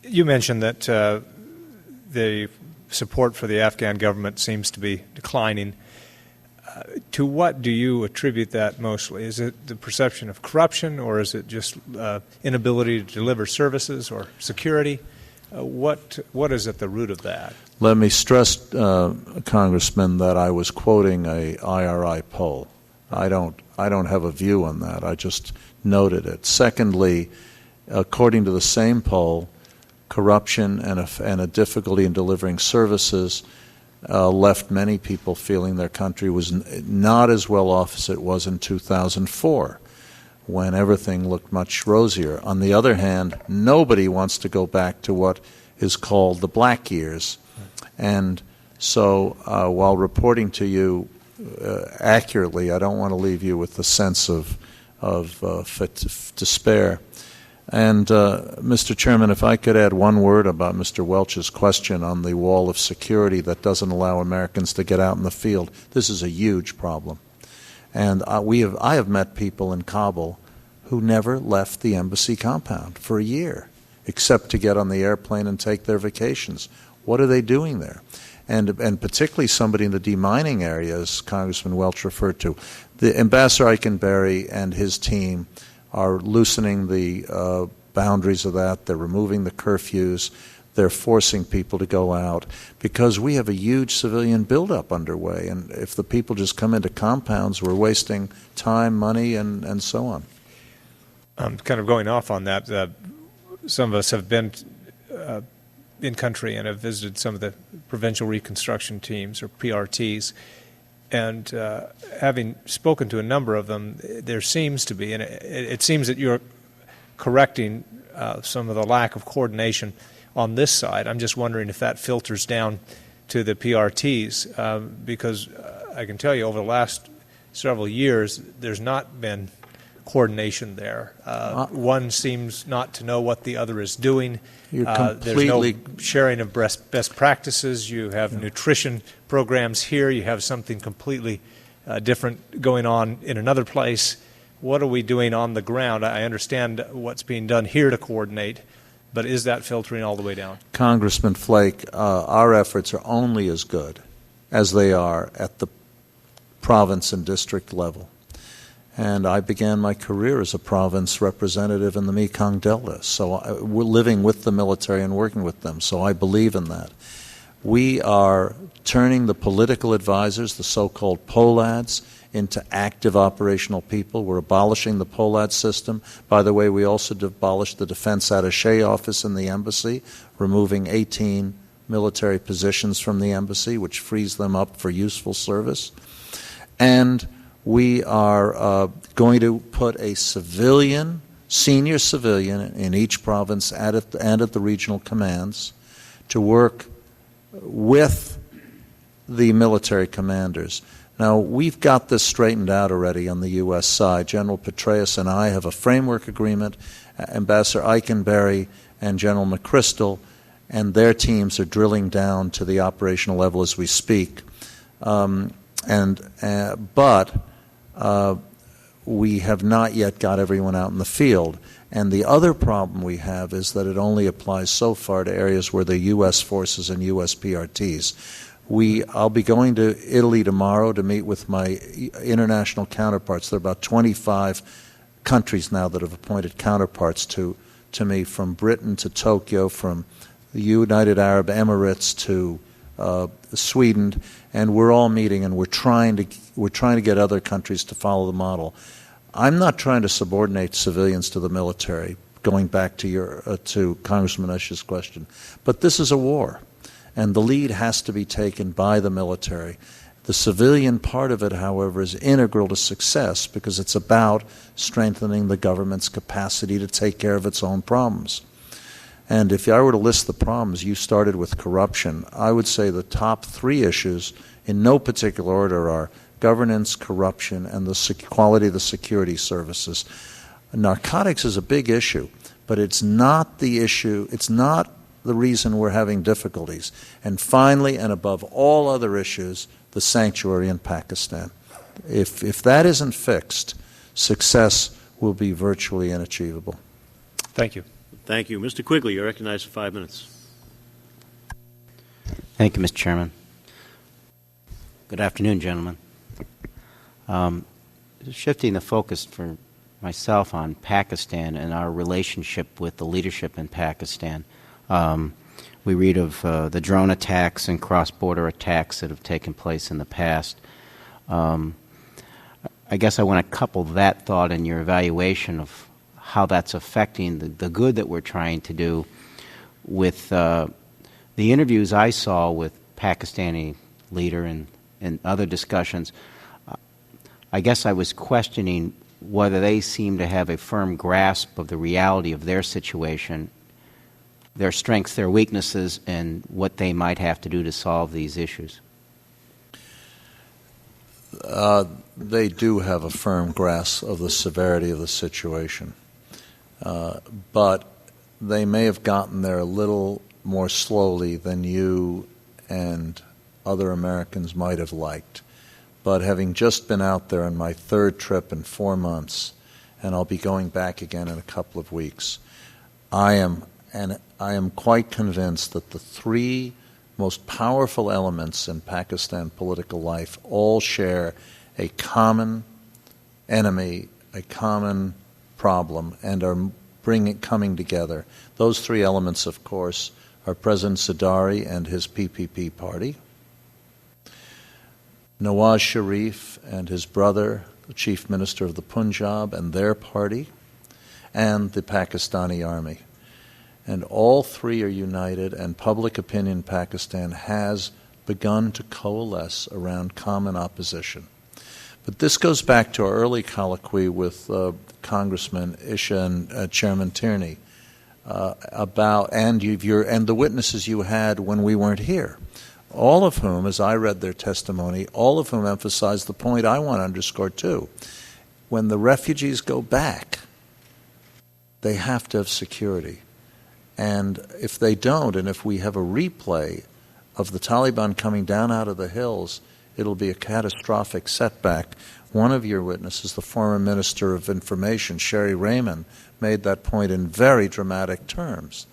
You mentioned that the support for the Afghan government seems to be declining. To what do you attribute that mostly? Is it the perception of corruption, or is it just inability to deliver services or security? What is at the root of that? Let me stress, Congressman, that I was quoting a IRI poll. I don't have a view on that. I just noted it. Secondly, according to the same poll, corruption and a difficulty in delivering services left many people feeling their country was not as well off as it was in 2004, when everything looked much rosier. On the other hand, nobody wants to go back to what is called the black years. And so while reporting to you accurately, I don't want to leave you with the sense of despair. And, Mr. Chairman, if I could add one word about Mr. Welch's question on the wall of security that doesn't allow Americans to get out in the field. This is a huge problem. And I have met people in Kabul who never left the embassy compound for a year, except to get on the airplane and take their vacations. What are they doing there? And particularly somebody in the demining areas Congressman Welch referred to. The Ambassador Eikenberry and his team are loosening the boundaries of that. They're removing the curfews. They're forcing people to go out because we have a huge civilian buildup underway. And if the people just come into compounds, we're wasting time, money, and so on. Kind of going off on that, some of us have been in country and have visited some of the provincial reconstruction teams, or PRTs, and having spoken to a number of them, there seems to be, and it seems that you're correcting some of the lack of coordination on this side. I'm just wondering if that filters down to the PRTs, because I can tell you over the last several years, there's not been coordination there. One seems not to know what the other is doing. There's no sharing of best practices. You have nutrition programs here. You have something completely different going on in another place. What are we doing on the ground? I understand what's being done here to coordinate, but is that filtering all the way down? Congressman Flake, our efforts are only as good as they are at the province and district level. And I began my career as a province representative in the Mekong Delta. So we're living with the military and working with them. So I believe in that. We are turning the political advisors, the so-called POLADs, into active operational people. We're abolishing the POLAD system. By the way, we also abolished the Defense Attaché Office in the embassy, removing 18 military positions from the embassy, which frees them up for useful service. And we are going to put a civilian, senior civilian, in each province and at the regional commands to work with the military commanders. Now, we've got this straightened out already on the U.S. side. General Petraeus and I have a framework agreement. Ambassador Eikenberry and General McChrystal and their teams are drilling down to the operational level as we speak. But we have not yet got everyone out in the field. And the other problem we have is that it only applies so far to areas where the U.S. forces and U.S. PRTs. I'll be going to Italy tomorrow to meet with my international counterparts. There are about 25 countries now that have appointed counterparts to me, from Britain to Tokyo, from the United Arab Emirates to Sweden, and we're all meeting, and we're trying to get other countries to follow the model. I'm not trying to subordinate civilians to the military, going back to to Congressman Ush's question, but this is a war, and the lead has to be taken by the military. The civilian part of it, however, is integral to success because it's about strengthening the government's capacity to take care of its own problems. And if I were to list the problems, you started with corruption. I would say the top three issues, in no particular order, are governance, corruption, and the quality of the security services. Narcotics is a big issue, but it's not the issue. It's not the reason we're having difficulties. And finally, and above all other issues, the sanctuary in Pakistan. If that isn't fixed, success will be virtually unachievable. Thank you. Thank you. Mr. Quigley, you're recognized for 5 minutes. Thank you, Mr. Chairman. Good afternoon, gentlemen. Shifting the focus for myself on Pakistan and our relationship with the leadership in Pakistan. We read of the drone attacks and cross-border attacks that have taken place in the past. I guess I want to couple that thought in your evaluation of how that's affecting the good that we're trying to do with the interviews I saw with Pakistani leader and other discussions. I guess I was questioning whether they seem to have a firm grasp of the reality of their situation, their strengths, their weaknesses, and what they might have to do to solve these issues. They do have a firm grasp of the severity of the situation. But they may have gotten there a little more slowly than you and other Americans might have liked. But having just been out there on my third trip in 4 months, and I'll be going back again in a couple of weeks, I am quite convinced that the three most powerful elements in Pakistan political life all share a common enemy, a common problem, and are coming together. Those three elements, of course, are President Zardari and his PPP party, Nawaz Sharif and his brother, the Chief Minister of the Punjab, and their party, and the Pakistani army. And all three are united, and public opinion in Pakistan has begun to coalesce around common opposition. But this goes back to our early colloquy with Congressman Isha and Chairman Tierney about and the witnesses you had when we weren't here, all of whom, as I read their testimony, all of whom emphasized the point I want to underscore too. When the refugees go back, they have to have security. And if they don't, and if we have a replay of the Taliban coming down out of the hills, it'll be a catastrophic setback. One of your witnesses, the former Minister of Information, Sherry Raymond, made that point in very dramatic terms.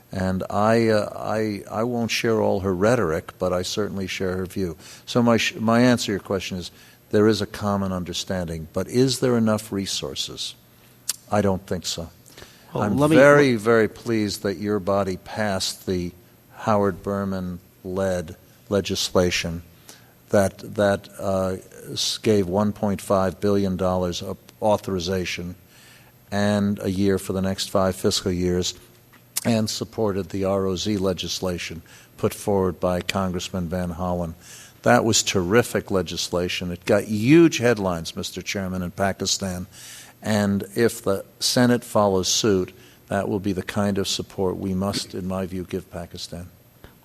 And I won't share all her rhetoric, but I certainly share her view. So my answer to your question is there is a common understanding, but is there enough resources? I don't think so. Well, I'm very, very pleased that your body passed the Howard Berman-led legislation that gave $1.5 billion of authorization and a year for the next 5 fiscal years, and supported the ROZ legislation put forward by Congressman Van Hollen. That was terrific legislation. It got huge headlines, Mr. Chairman, in Pakistan. And if the Senate follows suit, that will be the kind of support we must, in my view, give Pakistan.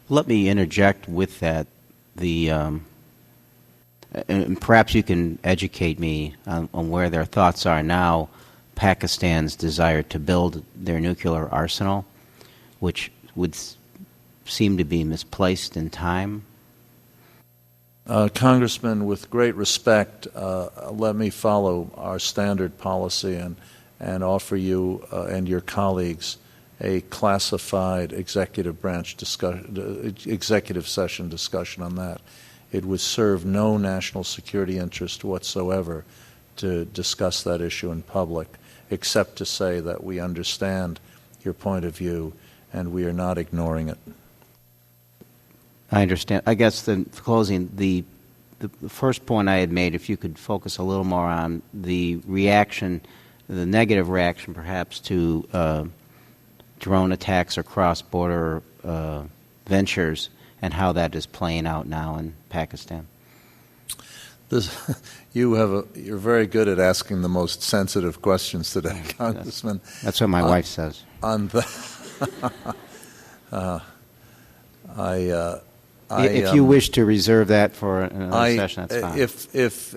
Let me interject with that. And perhaps you can educate me on where their thoughts are now, Pakistan's desire to build their nuclear arsenal, which would seem to be misplaced in time. Congressman, with great respect, let me follow our standard policy and offer you and your colleagues a classified executive session discussion on that. It would serve no national security interest whatsoever to discuss that issue in public, except to say that we understand your point of view and we are not ignoring it. I understand. I guess the closing, the first point I had made, if you could focus a little more on the reaction, the negative reaction perhaps to drone attacks or cross-border ventures, and how that is playing out now in Pakistan. You're very good at asking the most sensitive questions today, Congressman. That's what my wife says. On the if you wish to reserve that for another session, that's fine.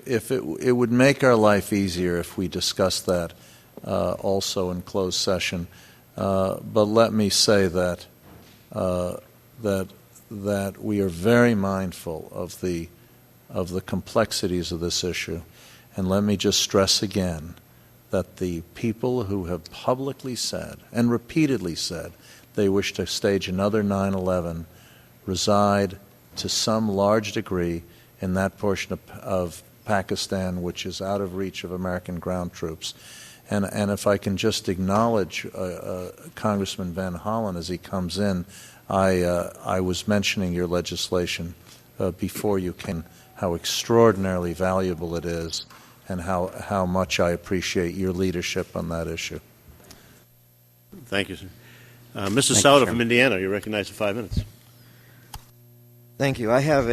If it would make our life easier if we discussed that also in closed session. But let me say that we are very mindful of the complexities of this issue, and let me just stress again that the people who have publicly said and repeatedly said they wish to stage another 9/11 reside to some large degree in that portion of Pakistan which is out of reach of American ground troops. And if I can just acknowledge Congressman Van Hollen as he comes in, I was mentioning your legislation before you came, how extraordinarily valuable it is, and how much I appreciate your leadership on that issue. Thank you, sir. Mr. Sauter from Indiana, you're recognized for 5 minutes. Thank you. I have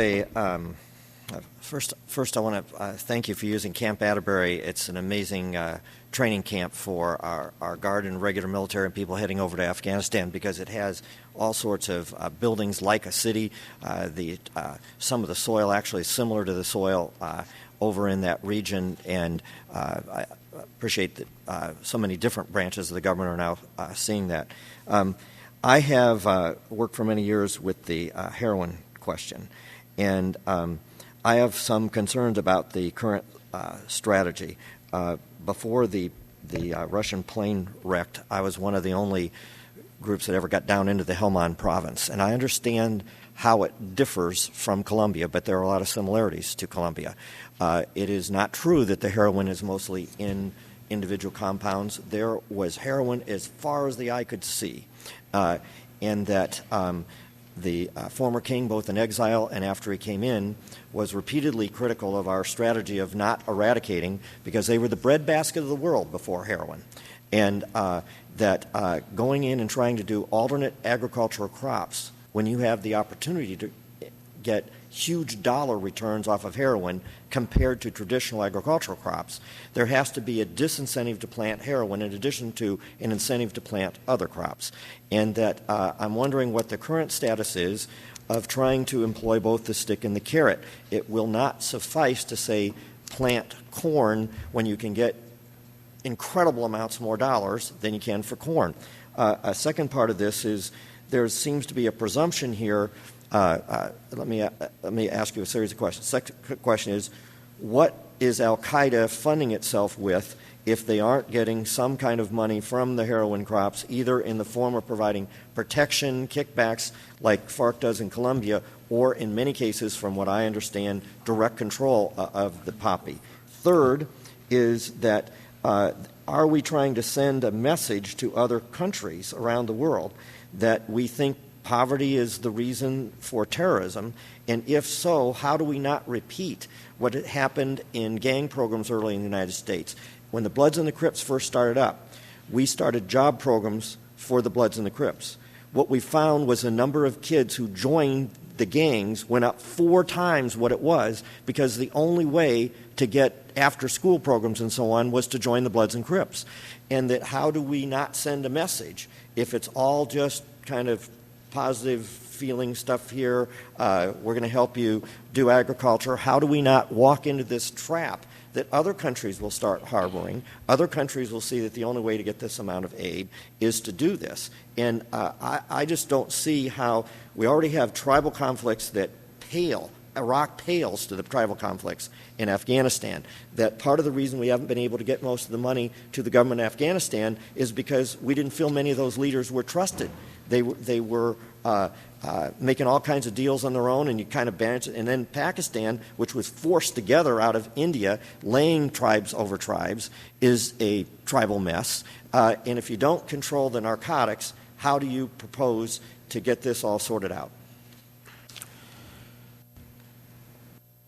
first I want to thank you for using Camp Atterbury. It's an amazing training camp for our Guard and regular military and people heading over to Afghanistan, because it has all sorts of buildings like a city. Some of the soil actually is similar to the soil over in that region, and I appreciate that so many different branches of the government are now seeing that. I have worked for many years with the heroin question, and I have some concerns about the current strategy. Before the Russian plane wrecked, I was one of the only groups that ever got down into the Helmand province, and I understand how it differs from Colombia, but there are a lot of similarities to Colombia. It is not true that the heroin is mostly in individual compounds. There was heroin as far as the eye could see, and that the former king, both in exile and after he came in, was repeatedly critical of our strategy of not eradicating, because they were the breadbasket of the world before heroin. and that going in and trying to do alternate agricultural crops when you have the opportunity to get huge dollar returns off of heroin compared to traditional agricultural crops, there has to be a disincentive to plant heroin in addition to an incentive to plant other crops. And that I'm wondering what the current status is of trying to employ both the stick and the carrot. It will not suffice to say plant corn when you can get incredible amounts more dollars than you can for corn. A second part of this is there seems to be a presumption here. Let me ask you a series of questions. Second question is, what is Al-Qaeda funding itself with if they aren't getting some kind of money from the heroin crops, either in the form of providing protection, kickbacks like FARC does in Colombia, or in many cases, from what I understand, direct control of the poppy? Third is that are we trying to send a message to other countries around the world that we think poverty is the reason for terrorism? And if so, how do we not repeat what had happened in gang programs early in the United States? When the Bloods and the Crips first started up, we started job programs for the Bloods and the Crips. What we found was the number of kids who joined the gangs went up 4 times what it was, because the only way to get after-school programs and so on was to join the Bloods and Crips. And that how do we not send a message if it's all just kind of positive feeling stuff here, we're going to help you do agriculture? How do we not walk into this trap that other countries will start harboring? Other countries will see that the only way to get this amount of aid is to do this. And I just don't see how we already have tribal conflicts that pale. Iraq pales to the tribal conflicts in Afghanistan. That part of the reason we haven't been able to get most of the money to the government of Afghanistan is because we didn't feel many of those leaders were trusted. They were making all kinds of deals on their own, and you kind of banish it. And then Pakistan, which was forced together out of India, laying tribes over tribes, is a tribal mess. And if you don't control the narcotics, how do you propose to get this all sorted out?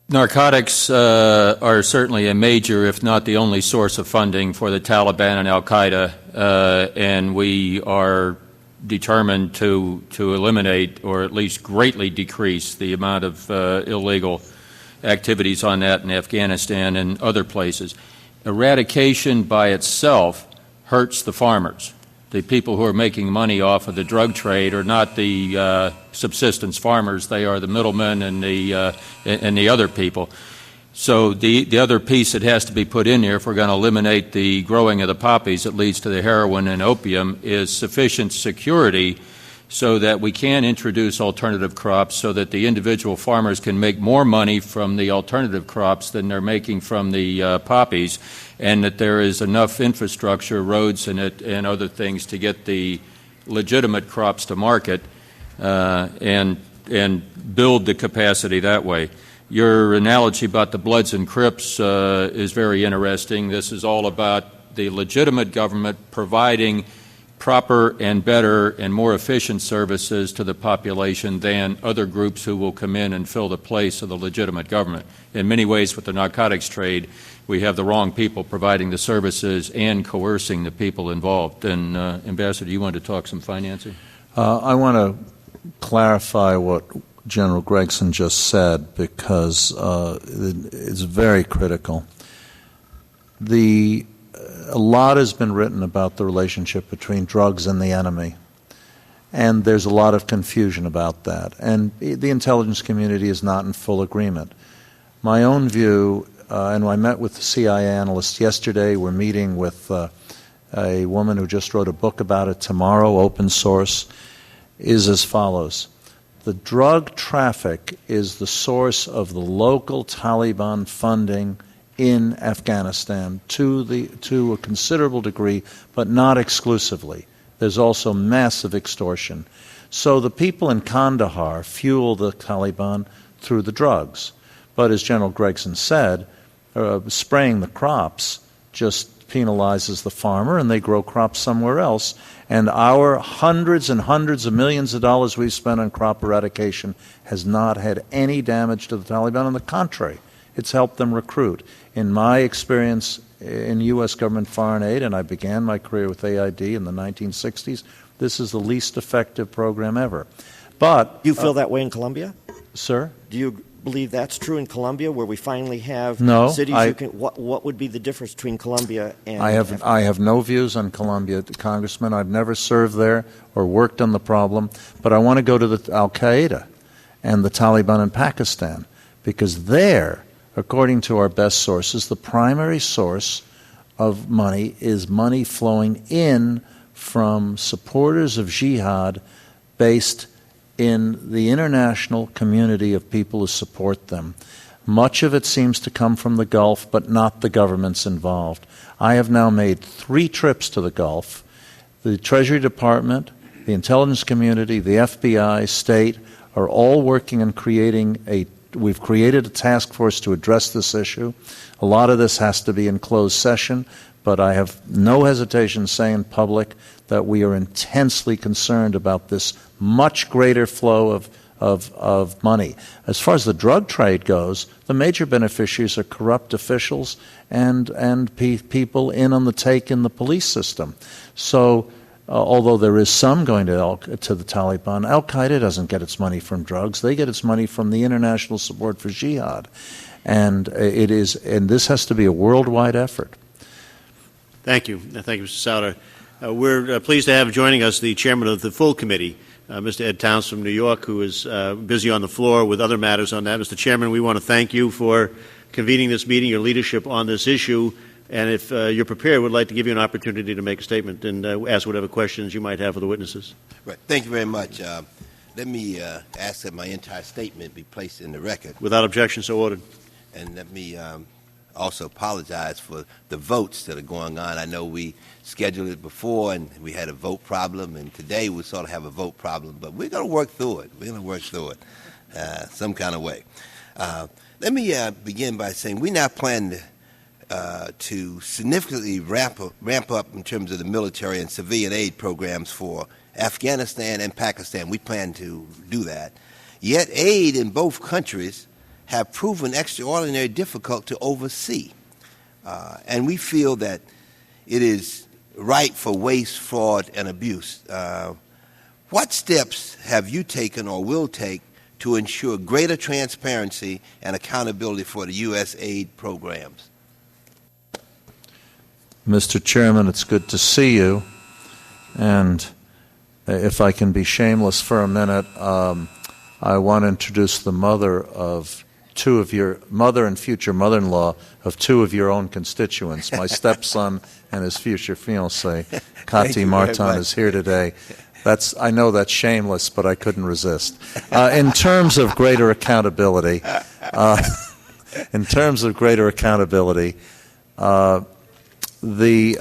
Narcotics are certainly a major, if not the only, source of funding for the Taliban and Al-Qaeda, and we are determined to eliminate or at least greatly decrease the amount of illegal activities on that in Afghanistan and other places. Eradication by itself hurts the farmers. The people who are making money off of the drug trade are not the subsistence farmers. They are the middlemen and the other people. So the other piece that has to be put in here, if we're going to eliminate the growing of the poppies that leads to the heroin and opium, is sufficient security so that we can introduce alternative crops so that the individual farmers can make more money from the alternative crops than they're making from the poppies, and that there is enough infrastructure, roads and other things to get the legitimate crops to market and build the capacity that way. Your analogy about the Bloods and Crips is very interesting. This is all about the legitimate government providing proper and better and more efficient services to the population than other groups who will come in and fill the place of the legitimate government. In many ways, with the narcotics trade, we have the wrong people providing the services and coercing the people involved. And Ambassador, you wanted to talk some financing? I want to clarify what General Gregson just said, because it's very critical. A lot has been written about the relationship between drugs and the enemy, and there's a lot of confusion about that, and the intelligence community is not in full agreement. My own view, and I met with the CIA analyst yesterday, we're meeting with a woman who just wrote a book about it tomorrow, open source, is as follows. The drug traffic is the source of the local Taliban funding in Afghanistan to a considerable degree, but not exclusively. There's also massive extortion. So the people in Kandahar fuel the Taliban through the drugs. But as General Gregson said, spraying the crops just penalizes the farmer, and they grow crops somewhere else. And our hundreds and hundreds of millions of dollars we've spent on crop eradication has not had any damage to the Taliban. On the contrary, it's helped them recruit. In my experience in U.S. government foreign aid, and I began my career with AID in the 1960s. This is the least effective program ever. But Do you feel that way in Colombia? Sir? Do you believe that's true in Colombia, where we finally have cities who can? What would be the difference between Colombia and? I have no views on Colombia, Congressman. I've never served there or worked on the problem, but I want to go to the Al Qaeda and the Taliban in Pakistan, because there, according to our best sources, the primary source of money is money flowing in from supporters of jihad based in the international community of people who support them. Much of it seems to come from the Gulf, but not the governments involved. I have now made 3 trips to the Gulf. The Treasury Department, the intelligence community, the FBI, state, are all working on we've created a task force to address this issue. A lot of this has to be in closed session, but I have no hesitation saying in public that we are intensely concerned about this much greater flow of money. As far as the drug trade goes, the major beneficiaries are corrupt officials and people in on the take in the police system. So although there is some going to the Taliban, Al-Qaeda doesn't get its money from drugs. They get its money from the international support for jihad. And this has to be a worldwide effort. Thank you. Thank you, Mr. Souter. We're pleased to have joining us the chairman of the full committee, Mr. Ed Towns from New York, who is busy on the floor with other matters on that. Mr. Chairman, we want to thank you for convening this meeting, your leadership on this issue, and if you're prepared, we'd like to give you an opportunity to make a statement and ask whatever questions you might have of the witnesses. Right. Thank you very much. Let me ask that my entire statement be placed in the record. Without objection, so ordered. And let me also apologize for the votes that are going on. I know we scheduled it before and we had a vote problem, and today we sort of have a vote problem, but we're going to work through it. We're going to work through it some kind of way. Let me begin by saying we now plan to significantly ramp up in terms of the military and civilian aid programs for Afghanistan and Pakistan. We plan to do that. Yet aid in both countries have proven extraordinarily difficult to oversee. And we feel that it is ripe for waste, fraud, and abuse. What steps have you taken or will take to ensure greater transparency and accountability for the U.S. aid programs? Mr. Chairman, it's good to see you. And if I can be shameless for a minute, I want to introduce the mother and future mother-in-law of 2 of your own constituents. My stepson and his future fiancée, Kati Martin, is here today. I know that's shameless, but I couldn't resist. In terms of greater accountability, we've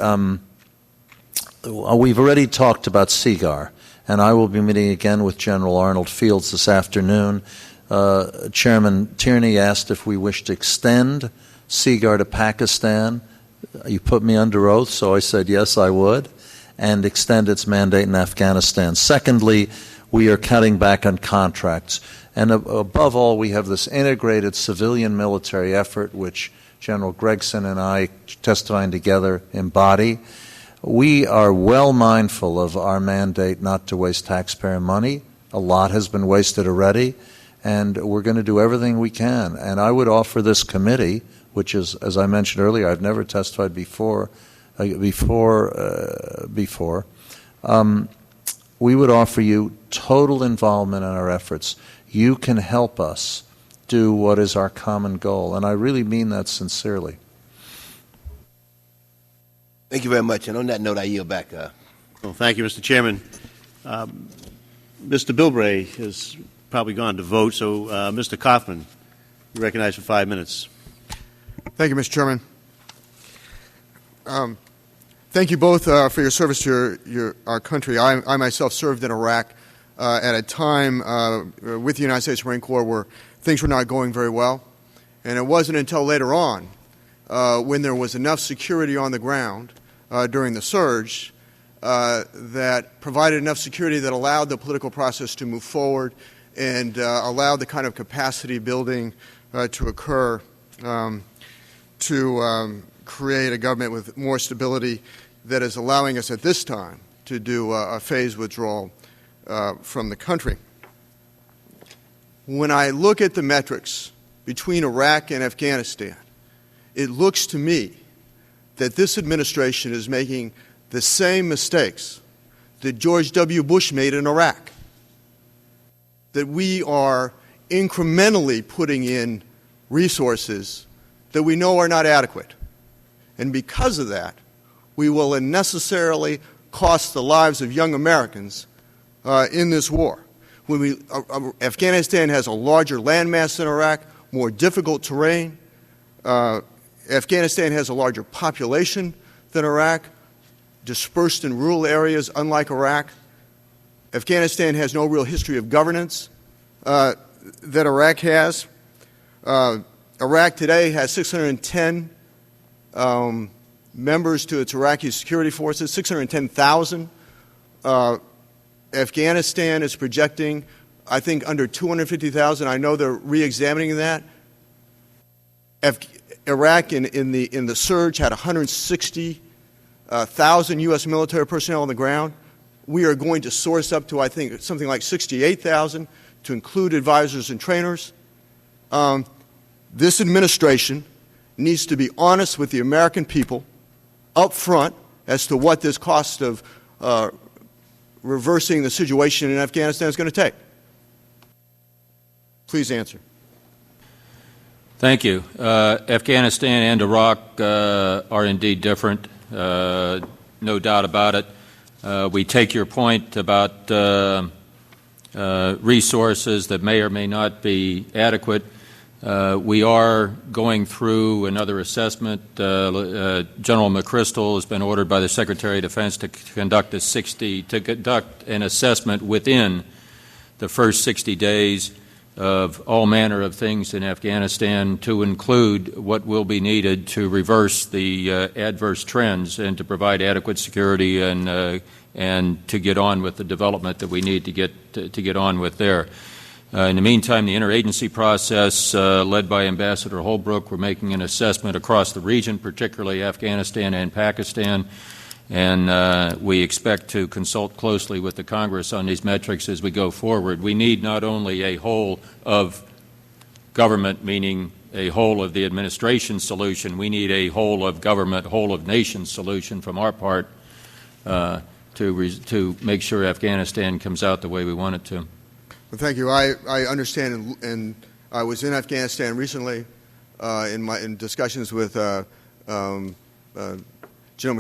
already talked about CGAR, and I will be meeting again with General Arnold Fields this afternoon. Chairman Tierney asked if we wish to extend CGAR to Pakistan. You put me under oath, so I said yes, I would, and extend its mandate in Afghanistan. Secondly, we are cutting back on contracts. And above all, we have this integrated civilian-military effort, which General Gregson and I, testifying together, embody. We are well mindful of our mandate not to waste taxpayer money. A lot has been wasted already, and we're going to do everything we can. And I would offer this committee, which is, as I mentioned earlier, I've never testified before. We would offer you total involvement in our efforts. You can help us do what is our common goal, and I really mean that sincerely. Thank you very much. And on that note, I yield back. Well, thank you, Mr. Chairman. Mr. Bilbray has probably gone to vote, so Mr. Kaufman, you recognize for 5 minutes. Thank you, Mr. Chairman. Thank you both for your service to our country. I myself served in Iraq at a time with the United States Marine Corps where things were not going very well. And it wasn't until later on, when there was enough security on the ground during the surge, that provided enough security that allowed the political process to move forward and allowed the kind of capacity building to occur to create a government with more stability that is allowing us at this time to do a phased withdrawal from the country. When I look at the metrics between Iraq and Afghanistan, it looks to me that this administration is making the same mistakes that George W. Bush made in Iraq, that we are incrementally putting in resources that we know are not adequate. And because of that, we will unnecessarily cost the lives of young Americans in this war. Afghanistan has a larger landmass than Iraq, more difficult terrain. Afghanistan has a larger population than Iraq, dispersed in rural areas, unlike Iraq. Afghanistan has no real history of governance that Iraq has. Iraq today has 610 members to its Iraqi security forces, 610,000. Afghanistan is projecting, I think, under 250,000. I know they're re-examining that. Iraq in the surge had 160,000 U.S. military personnel on the ground. We are going to source up to, I think, something like 68,000 to include advisors and trainers. This administration needs to be honest with the American people up front as to what this cost of reversing the situation in Afghanistan is going to take. Please answer. Thank you. Afghanistan and Iraq are indeed different, no doubt about it. We take your point about resources that may or may not be adequate. We are going through another assessment. General McChrystal has been ordered by the Secretary of Defense to conduct an assessment within the first 60 days of all manner of things in Afghanistan, to include what will be needed to reverse the adverse trends and to provide adequate security and to get on with the development that we need to get on with there. In the meantime, the interagency process led by Ambassador Holbrooke, we're making an assessment across the region, particularly Afghanistan and Pakistan, and we expect to consult closely with the Congress on these metrics as we go forward. We need not only a whole of government, meaning a whole of the administration solution, we need a whole of government, whole of nation solution from our part to make sure Afghanistan comes out the way we want it to. Well, thank you. I understand, and I was in Afghanistan recently in discussions with General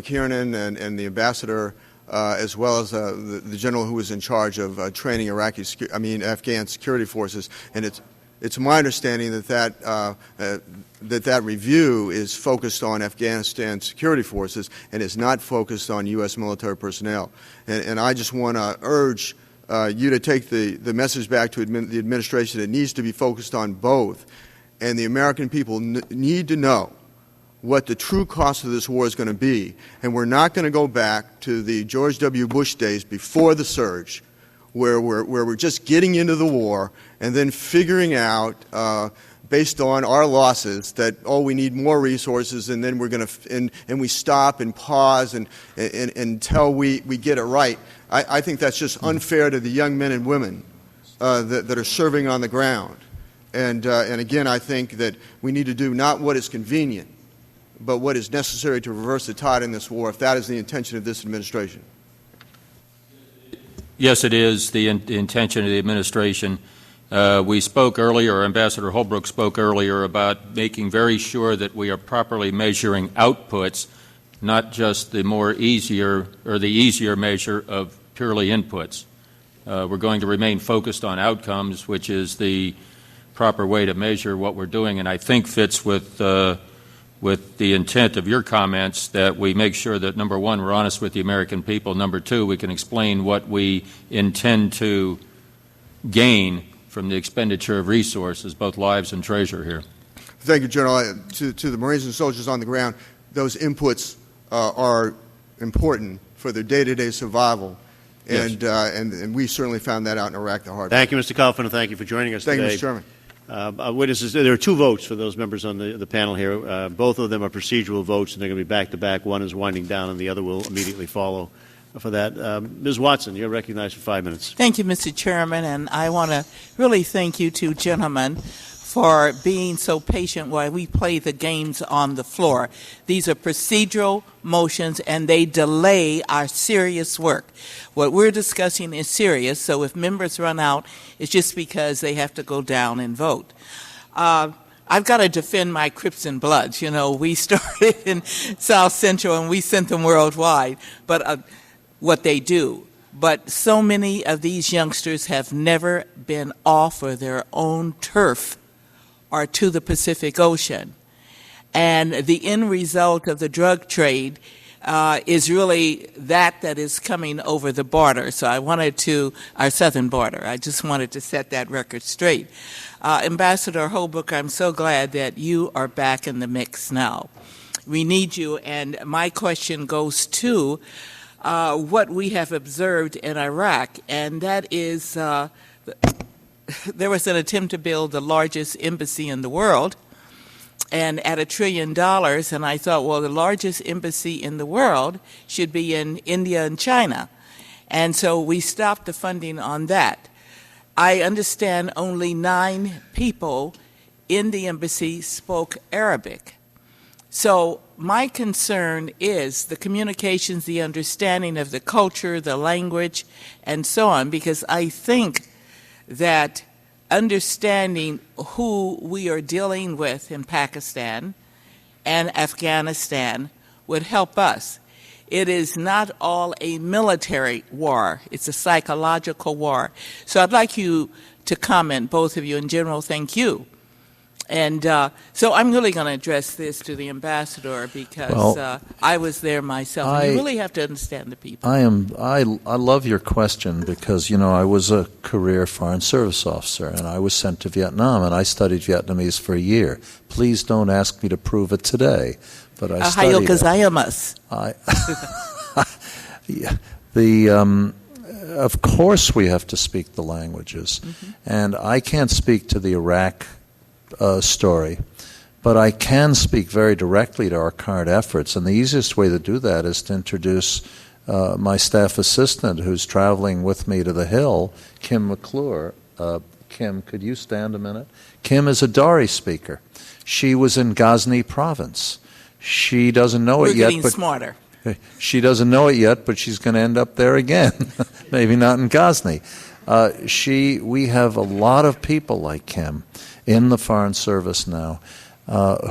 McKiernan and the ambassador, as well as the general who was in charge of training Afghan security forces. And it's my understanding that review is focused on Afghanistan security forces and is not focused on U.S. military personnel. And I just want to urge you to take the message back to the administration. It needs to be focused on both. And the American people need to know what the true cost of this war is going to be. And we're not going to go back to the George W. Bush days before the surge, where we're just getting into the war and then figuring out, based on our losses, that, oh, we need more resources, and then we're going to, and we stop and pause and until we get it right. I think that's just unfair to the young men and women that are serving on the ground. And again, I think that we need to do not what is convenient, but what is necessary to reverse the tide in this war, if that is the intention of this administration. Yes, it is the intention of the administration. We spoke earlier, or Ambassador Holbrooke spoke earlier, about making very sure that we are properly measuring outputs, not just the easier measure of purely inputs. We're going to remain focused on outcomes, which is the proper way to measure what we're doing, and I think fits with the intent of your comments, that we make sure that, number one, we're honest with the American people. Number two, we can explain what we intend to gain from the expenditure of resources, both lives and treasure here. Thank you, General. To the Marines and soldiers on the ground, those inputs are important for their day-to-day survival. Yes. And we certainly found that out in Iraq the hard way. Thank you, Mr. Kaufman, and thank you for joining us today. Thank you, Mr. Chairman. Witnesses, there are two votes for those members on the panel here. Both of them are procedural votes, and they're going to be back-to-back. One is winding down, and the other will immediately follow for that. Ms. Watson, you're recognized for 5 minutes. Thank you, Mr. Chairman, and I want to really thank you two gentlemen for being so patient while we play the games on the floor. These are procedural motions, and they delay our serious work. What we're discussing is serious, so if members run out, it's just because they have to go down and vote. I've got to defend my Crips and Bloods. You know, we started in South Central, and we sent them worldwide, but what they do. But so many of these youngsters have never been off of their own turf or to the Pacific Ocean. And the end result of the drug trade is really that is coming over the border. So I wanted to, our southern border, I just wanted to set that record straight. Ambassador Holbrooke, I'm so glad that you are back in the mix now. We need you, and my question goes to what we have observed in Iraq, and that is there was an attempt to build the largest embassy in the world, and at $1 trillion, and I thought, well, the largest embassy in the world should be in India and China. And so we stopped the funding on that. I understand only 9 people in the embassy spoke Arabic. So my concern is the communications, the understanding of the culture, the language, and so on, because I think that understanding who we are dealing with in Pakistan and Afghanistan would help us. It is not all a military war. It's a psychological war. So I'd like you to comment, both of you. In general, thank you. And so I'm really going to address this to the ambassador because I was there myself. And you really have to understand the people. I love your question because, you know, I was a career Foreign Service officer and I was sent to Vietnam and I studied Vietnamese for a year. Please don't ask me to prove it today, but I studied it. Of course we have to speak the languages. Mm-hmm. And I can't speak to the Iraq story, but I can speak very directly to our current efforts, and the easiest way to do that is to introduce my staff assistant who's traveling with me to the Hill, Kim McClure. Kim, could you stand a minute? Kim is a Dari speaker. She was in Ghazni province. She doesn't know it yet. We're getting smarter. She doesn't know it yet, but she's going to end up there again. Maybe not in Ghazni. We have a lot of people like Kim in the Foreign Service now,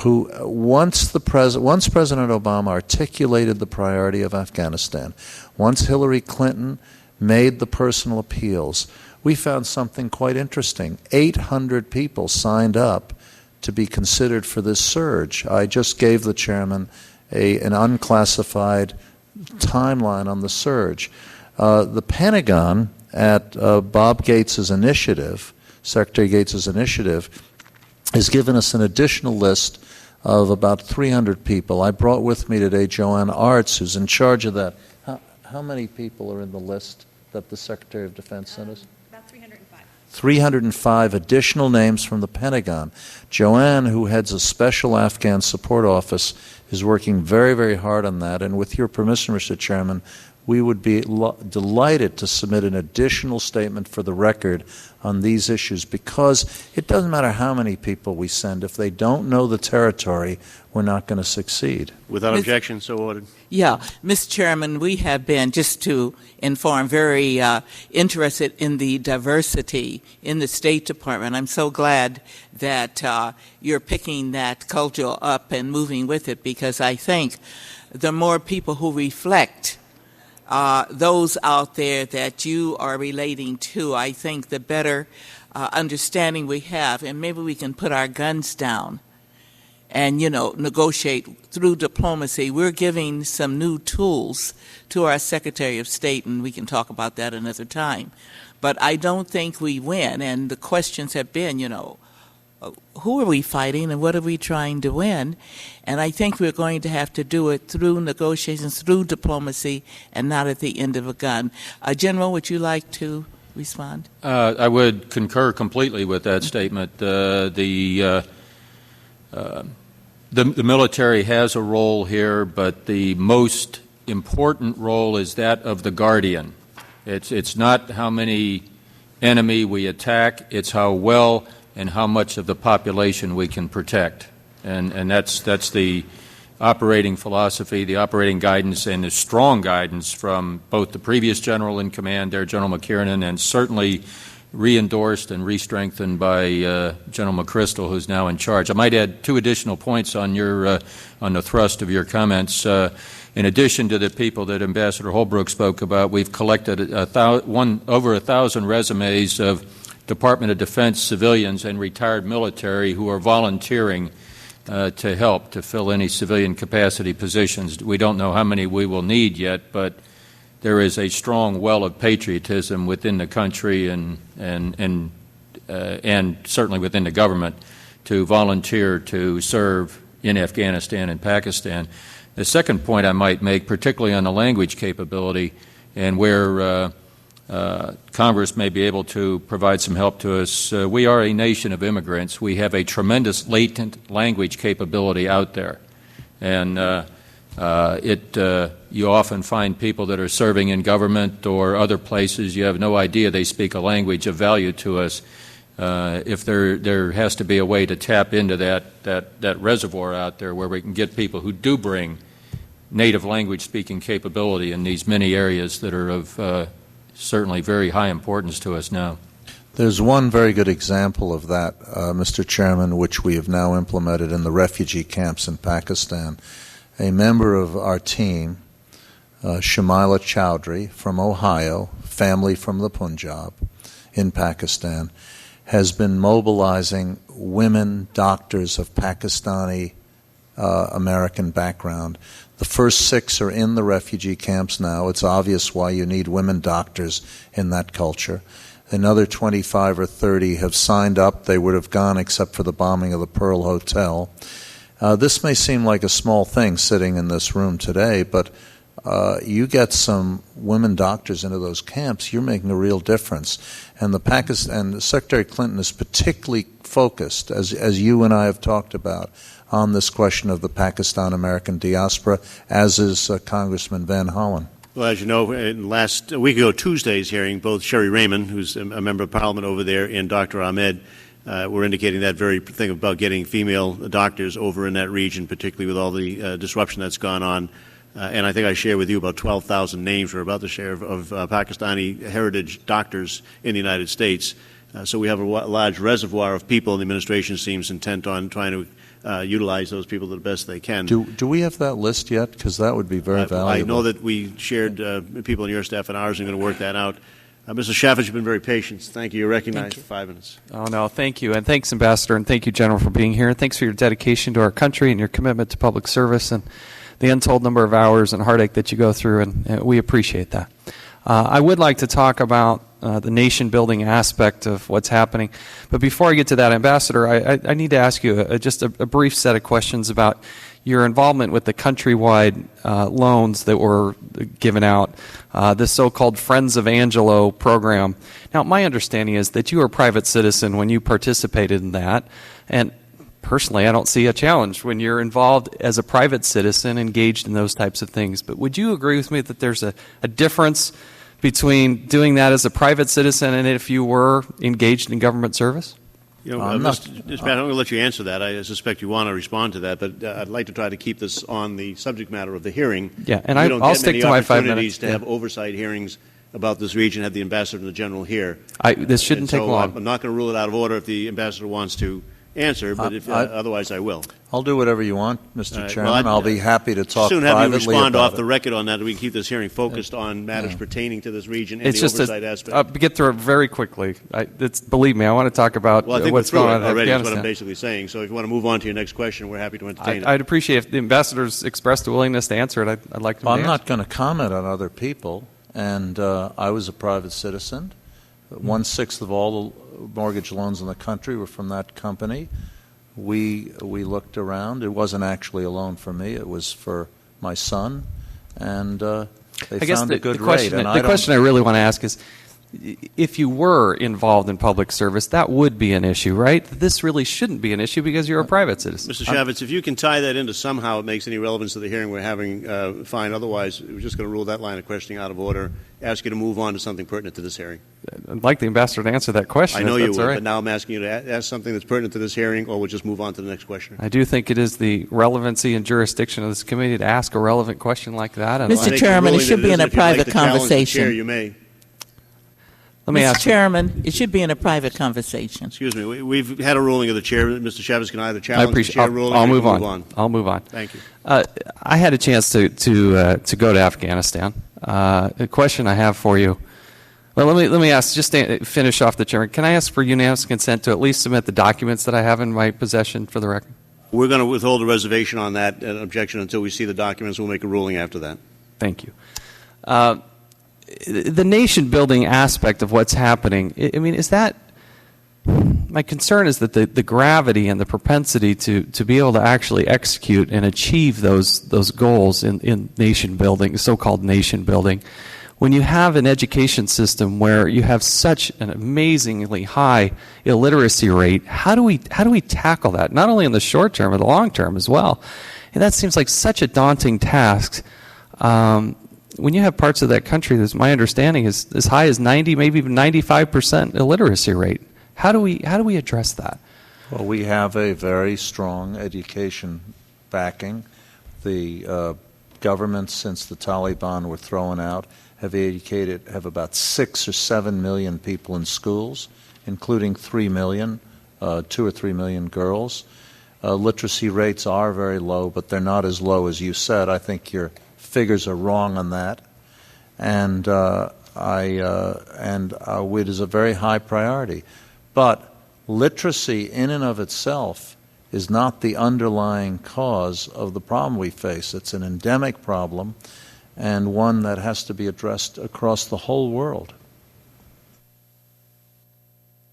who once President Obama articulated the priority of Afghanistan, once Hillary Clinton made the personal appeals, we found something quite interesting. 800 people signed up to be considered for this surge. I just gave the chairman an unclassified timeline on the surge. The Pentagon, at Bob Gates's initiative, Secretary Gates's initiative, has given us an additional list of about 300 people. I brought with me today Joanne Arts, who's in charge of that. How many people are in the list that the Secretary of Defense sent us? About 305. 305 additional names from the Pentagon. Joanne, who heads a special Afghan support office, is working very, very hard on that. And with your permission, Mr. Chairman, we would be delighted to submit an additional statement for the record on these issues, because it doesn't matter how many people we send. If they don't know the territory, we're not going to succeed. Without objection, so ordered. Yeah, Mr. Chairman, we have been, just to inform, very interested in the diversity in the State Department. I'm so glad that you're picking that culture up and moving with it, because I think the more people who reflect those out there that you are relating to, I think the better understanding we have, and maybe we can put our guns down and, you know, negotiate through diplomacy. We're giving some new tools to our Secretary of State, and we can talk about that another time. But I don't think we win, and the questions have been, you know, who are we fighting and what are we trying to win? And I think we're going to have to do it through negotiations, through diplomacy, and not at the end of a gun. General, would you like to respond? I would concur completely with that statement. The military has a role here, but the most important role is that of the guardian. It's not how many enemy we attack, it's how well and how much of the population we can protect. And that's the operating philosophy, the operating guidance, and the strong guidance from both the previous general in command there, General McKiernan, and certainly re-endorsed and re-strengthened by General McChrystal, who's now in charge. I might add two additional points on your on the thrust of your comments. In addition to the people that Ambassador Holbrooke spoke about, we've collected over 1,000 resumes of Department of Defense civilians and retired military who are volunteering to help to fill any civilian capacity positions. We don't know how many we will need yet, but there is a strong well of patriotism within the country and certainly within the government to volunteer to serve in Afghanistan and Pakistan. The second point I might make, particularly on the language capability and where Congress may be able to provide some help to us, we are a nation of immigrants. We have a tremendous latent language capability out there. And you often find people that are serving in government or other places, you have no idea they speak a language of value to us. If there has to be a way to tap into that reservoir out there where we can get people who do bring native language speaking capability in these many areas that are of certainly very high importance to us now. There's one very good example of that, Mr. Chairman, which we have now implemented in the refugee camps in Pakistan. A member of our team, Shamila Chowdhury from Ohio, family from the Punjab in Pakistan, has been mobilizing women doctors of Pakistani American background. The first 6 are in the refugee camps now. It's obvious why you need women doctors in that culture. Another 25 or 30 have signed up. They would have gone except for the bombing of the Pearl Hotel. This may seem like a small thing sitting in this room today, but you get some women doctors into those camps, you're making a real difference. And Secretary Clinton is particularly focused, as you and I have talked about, on this question of the Pakistan-American diaspora, as is Congressman Van Hollen. Well, as you know, last week ago, Tuesday's hearing, both Sherry Raymond, who's a member of Parliament over there, and Dr. Ahmed were indicating that very thing about getting female doctors over in that region, particularly with all the disruption that's gone on. And I think I share with you about 12,000 names we're about to share of Pakistani heritage doctors in the United States. So we have a large reservoir of people, and the administration seems intent on trying to utilize those people to the best they can. Do we have that list yet? Because that would be very valuable. I know that we shared people in your staff and ours, and going to work that out. Mr. Shafford, you've been very patient. Thank you. You're recognized for 5 minutes. Oh, no, thank you. And thanks, Ambassador, and thank you, General, for being here. And thanks for your dedication to our country and your commitment to public service and the untold number of hours and heartache that you go through, and we appreciate that. I would like to talk about the nation-building aspect of what's happening. But before I get to that, Ambassador, I need to ask you just a brief set of questions about your involvement with the countrywide loans that were given out, this so-called Friends of Angelo program. Now, my understanding is that you were a private citizen when you participated in that, and personally, I don't see a challenge when you're involved as a private citizen engaged in those types of things. But would you agree with me that there's a difference between doing that as a private citizen and if you were engaged in government service? You know, I'm going to let you answer that. I suspect you want to respond to that, but I'd like to try to keep this on the subject matter of the hearing. Yeah, and I'll stick to my 5 minutes. To have oversight hearings about this region, have the ambassador and the general here. This shouldn't take long. I'm not going to rule it out of order if the ambassador wants to answer, but otherwise I will. I'll do whatever you want, Mr. Chairman. I'll be happy to talk soon privately have you respond about off the record on that, and we can keep this hearing focused on matters pertaining to this region and it's the just oversight aspect. Get through it very quickly. Believe me, I want to talk about what's going on in already. Afghanistan. Is what I'm basically saying. So if you want to move on to your next question, we're happy to entertain it. I'd appreciate if the ambassadors expressed a willingness to answer it. I'd like to. I'm not going to comment on other people, and I was a private citizen. 1/6 of all the mortgage loans in the country were from that company. We looked around. It wasn't actually a loan for me. It was for my son, and they found a good rate. The question I really want to ask is, if you were involved in public service, that would be an issue, right? This really shouldn't be an issue because you're a private citizen. Mr. Chavez, if you can tie that into somehow it makes any relevance to the hearing we're having, fine. Otherwise, we're just going to rule that line of questioning out of order, ask you to move on to something pertinent to this hearing. I'd like the ambassador to answer that question. I know you would, right. but now I'm asking you to ask something that's pertinent to this hearing, or we'll just move on to the next question. I do think it is the relevancy and jurisdiction of this committee to ask a relevant question like that. And Mr. Chairman, it should be in a private conversation. Chair, you may. Mr. Chairman, it should be in a private conversation. Excuse me. We've had a ruling of the chair. Mr. Chavez can either challenge the chair ruling I'll or move on. I'll move on. Thank you. I had a chance to go to Afghanistan. The question I have for you. Well, let me ask. Just to finish off the chairman. Can I ask for unanimous consent to at least submit the documents that I have in my possession for the record? We're going to withhold a reservation on that objection until we see the documents. We'll make a ruling after that. Thank you. The nation-building aspect of what's happening, I mean, is that – my concern is that the gravity and the propensity to be able to actually execute and achieve those goals in nation-building, so-called nation-building, when you have an education system where you have such an amazingly high illiteracy rate, how do we tackle that, not only in the short term, but the long term as well? And that seems like such a daunting task. When you have parts of that country that's, my understanding, is as high as 90, maybe even 95% illiteracy rate. How do we address that? Well, we have a very strong education backing. The governments, since the Taliban were thrown out, have about 6 or 7 million people in schools, including 3 million, 2 or 3 million girls. Literacy rates are very low, but they're not as low as you said. I think your figures are wrong on that, and it is a very high priority. But literacy in and of itself is not the underlying cause of the problem we face. It's an endemic problem, and one that has to be addressed across the whole world.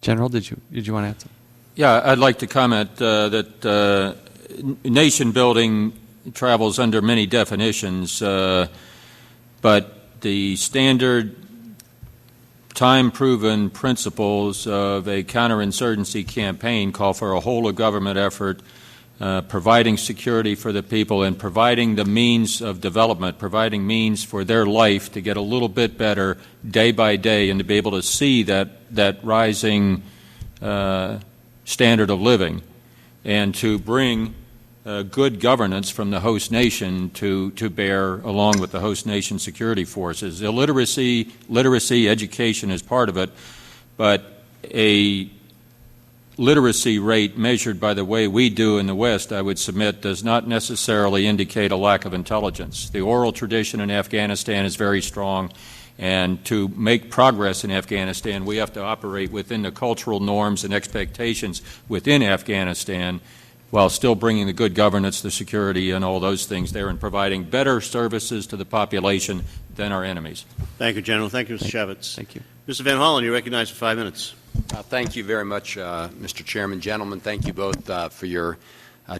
General, did you want to answer? Yeah, I'd like to comment that nation building travels under many definitions, but the standard time-proven principles of a counterinsurgency campaign call for a whole-of-government effort, providing security for the people and providing the means of development, providing means for their life to get a little bit better day by day and to be able to see that rising standard of living and to bring good governance from the host nation to bear along with the host nation security forces. Literacy, education is part of it, but a literacy rate measured by the way we do in the West, I would submit, does not necessarily indicate a lack of intelligence. The oral tradition in Afghanistan is very strong, and to make progress in Afghanistan, we have to operate within the cultural norms and expectations within Afghanistan while still bringing the good governance, the security, and all those things there, and providing better services to the population than our enemies. Thank you, General. Thank you, Mr. Chavez. Thank you. Mr. Van Hollen, you're recognized for 5 minutes. Thank you very much, Mr. Chairman. Gentlemen, thank you both for your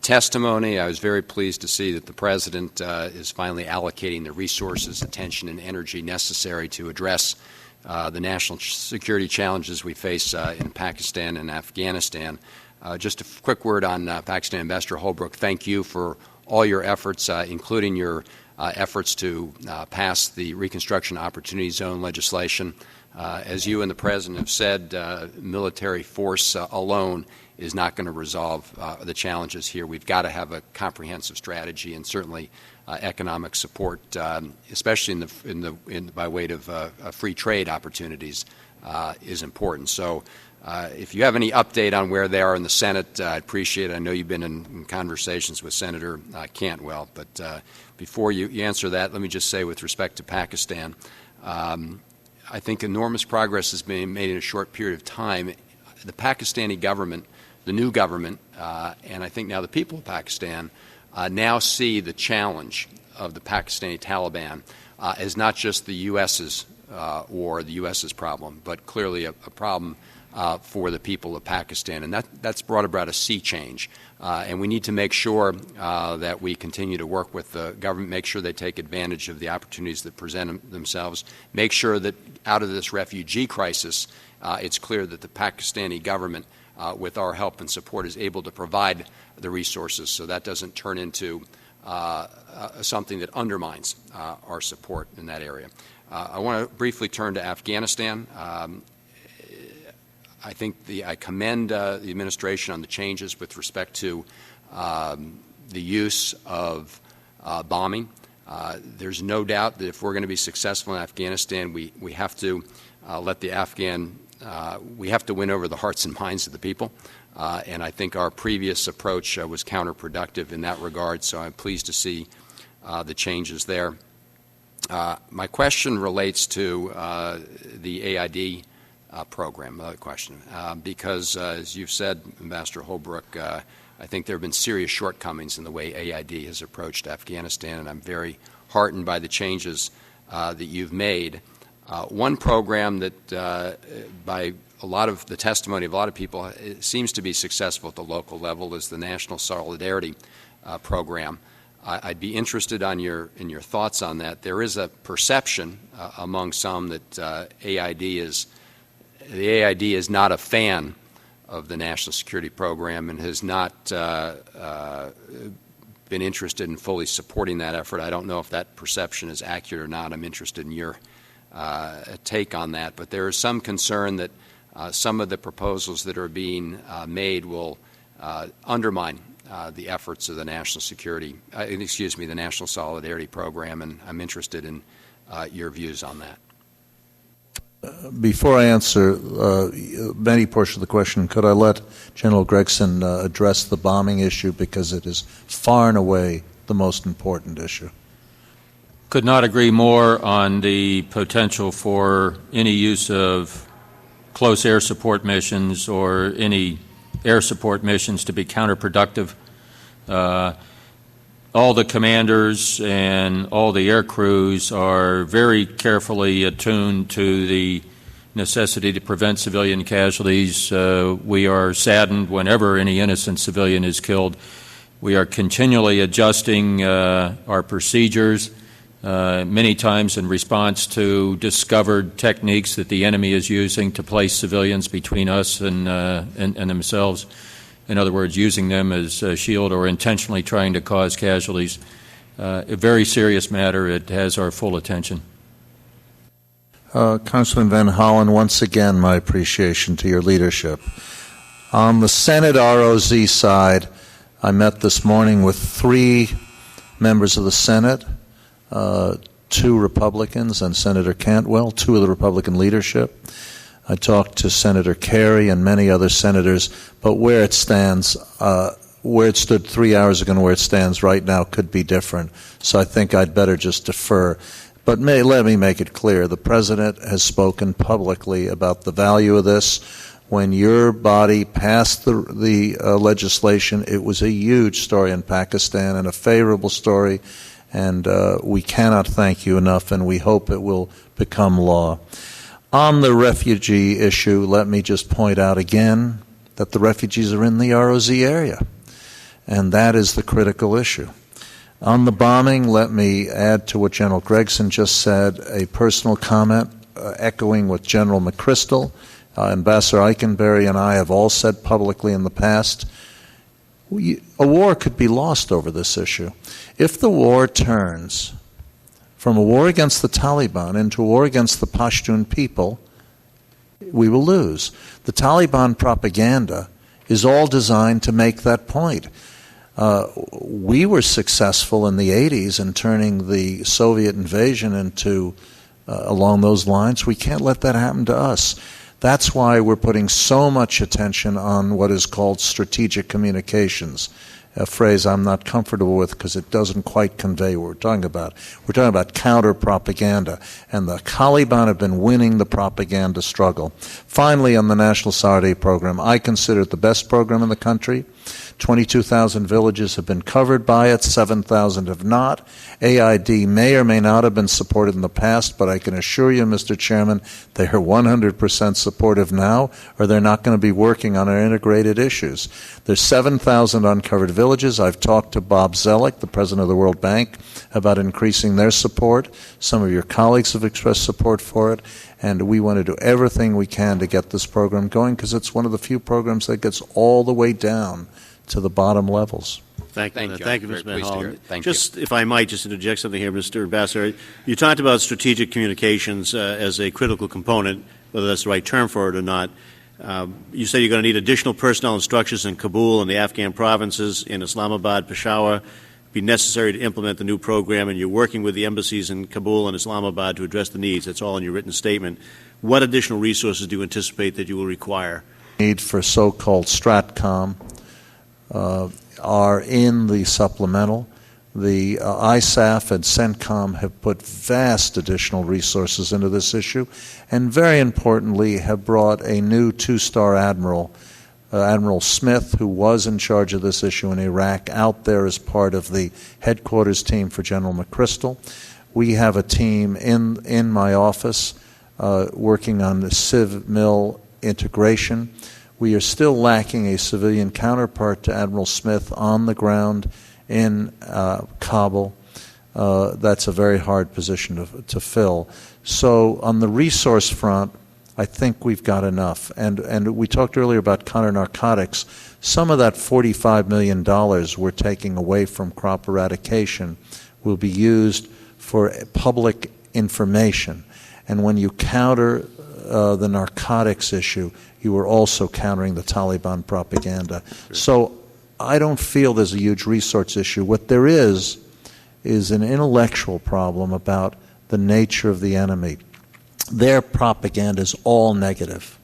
testimony. I was very pleased to see that the President is finally allocating the resources, attention, and energy necessary to address the national security challenges we face in Pakistan and Afghanistan. Just a quick word on Pakistan. Ambassador Holbrooke, thank you for all your efforts, including your efforts to pass the Reconstruction Opportunity Zone legislation. As you and the President have said, military force alone is not going to resolve the challenges here. We've got to have a comprehensive strategy, and certainly economic support, especially by way of free trade opportunities, is important. So if you have any update on where they are in the Senate, I'd appreciate it. I know you've been in conversations with Senator Cantwell, but before you answer that, let me just say with respect to Pakistan, I think enormous progress has been made in a short period of time. The Pakistani government, the new government, and I think now the people of Pakistan, now see the challenge of the Pakistani Taliban as not just the U.S.'s or the U.S.'s problem, but clearly a problem for the people of Pakistan. And that's brought about a sea change. And we need to make sure that we continue to work with the government, make sure they take advantage of the opportunities that present themselves, make sure that out of this refugee crisis, it's clear that the Pakistani government, with our help and support, is able to provide the resources so that doesn't turn into something that undermines our support in that area. I want to briefly turn to Afghanistan. I think I commend the administration on the changes with respect to the use of bombing. There's no doubt that if we're going to be successful in Afghanistan, we have to let the we have to win over the hearts and minds of the people. And I think our previous approach was counterproductive in that regard, so I'm pleased to see the changes there. My question relates to the AID program, another question, because as you've said, Ambassador Holbrooke, I think there have been serious shortcomings in the way AID has approached Afghanistan, and I'm very heartened by the changes that you've made. One program that, by a lot of the testimony of a lot of people, it seems to be successful at the local level is the National Solidarity Program. I'd be interested in your thoughts on that. There is a perception among some that the AID is not a fan of the National Security Program and has not been interested in fully supporting that effort. I don't know if that perception is accurate or not. I'm interested in your take on that. But there is some concern that some of the proposals that are being made will undermine the efforts of the National the National Solidarity Program, and I'm interested in your views on that. Before I answer many portions of the question, could I let General Gregson address the bombing issue, because it is far and away the most important issue? Could not agree more on the potential for any use of close air support missions or any air support missions to be counterproductive. All the commanders and all the air crews are very carefully attuned to the necessity to prevent civilian casualties. We are saddened whenever any innocent civilian is killed. We are continually adjusting our procedures, many times in response to discovered techniques that the enemy is using to place civilians between us and themselves. In other words, using them as a shield or intentionally trying to cause casualties. A very serious matter. It has our full attention. Congressman Van Hollen, once again, my appreciation to your leadership. On the Senate ROZ side, I met this morning with 3 members of the Senate, 2 Republicans and Senator Cantwell, 2 of the Republican leadership. I talked to Senator Kerry and many other senators, but where it stands, where it stood 3 hours ago and where it stands right now could be different. So I think I'd better just defer. But let me make it clear, the President has spoken publicly about the value of this. When your body passed the legislation, it was a huge story in Pakistan and a favorable story, and we cannot thank you enough, and we hope it will become law. On the refugee issue, let me just point out again that the refugees are in the ROZ area, and that is the critical issue. On the bombing, let me add to what General Gregson just said, a personal comment echoing what General McChrystal, Ambassador Eikenberry, and I have all said publicly in the past. A war could be lost over this issue. If the war turns from a war against the Taliban into a war against the Pashtun people, we will lose. The Taliban propaganda is all designed to make that point. We were successful in the 80s in turning the Soviet invasion into along those lines. We can't let that happen to us. That's why we're putting so much attention on what is called strategic communications, a phrase I'm not comfortable with because it doesn't quite convey what we're talking about. We're talking about counter-propaganda, and the Taliban have been winning the propaganda struggle. Finally, on the National Solidarity Program, I consider it the best program in the country. 22,000 villages have been covered by it, 7,000 have not. AID may or may not have been supported in the past, but I can assure you, Mr. Chairman, they are 100% supportive now, or they're not going to be working on our integrated issues. There's 7,000 uncovered villages. I've talked to Bob Zellick, the president of the World Bank, about increasing their support. Some of your colleagues have expressed support for it, and we want to do everything we can to get this program going because it's one of the few programs that gets all the way down to the bottom levels. Thank you, Mr. Van Hollen. Just, if I might, just interject something here, Mr. Ambassador. You talked about strategic communications as a critical component, whether that's the right term for it or not. You say you're going to need additional personnel and structures in Kabul and the Afghan provinces, in Islamabad, Peshawar. Be necessary to implement the new program, and you're working with the embassies in Kabul and Islamabad to address the needs. That's all in your written statement. What additional resources do you anticipate that you will require? Need for so-called STRATCOM are in the supplemental. The ISAF and CENTCOM have put vast additional resources into this issue, and very importantly have brought a new two-star admiral, Admiral Smith, who was in charge of this issue in Iraq, out there as part of the headquarters team for General McChrystal. We have a team in my office working on the civ-mil integration. We are still lacking a civilian counterpart to Admiral Smith on the ground in Kabul. That's a very hard position to fill. So on the resource front, I think we've got enough. And we talked earlier about counter-narcotics. Some of that $45 million we're taking away from crop eradication will be used for public information. And when you counter the narcotics issue, you are also countering the Taliban propaganda. So I don't feel there's a huge resource issue. What there is an intellectual problem about the nature of the enemy. Their propaganda is all negative.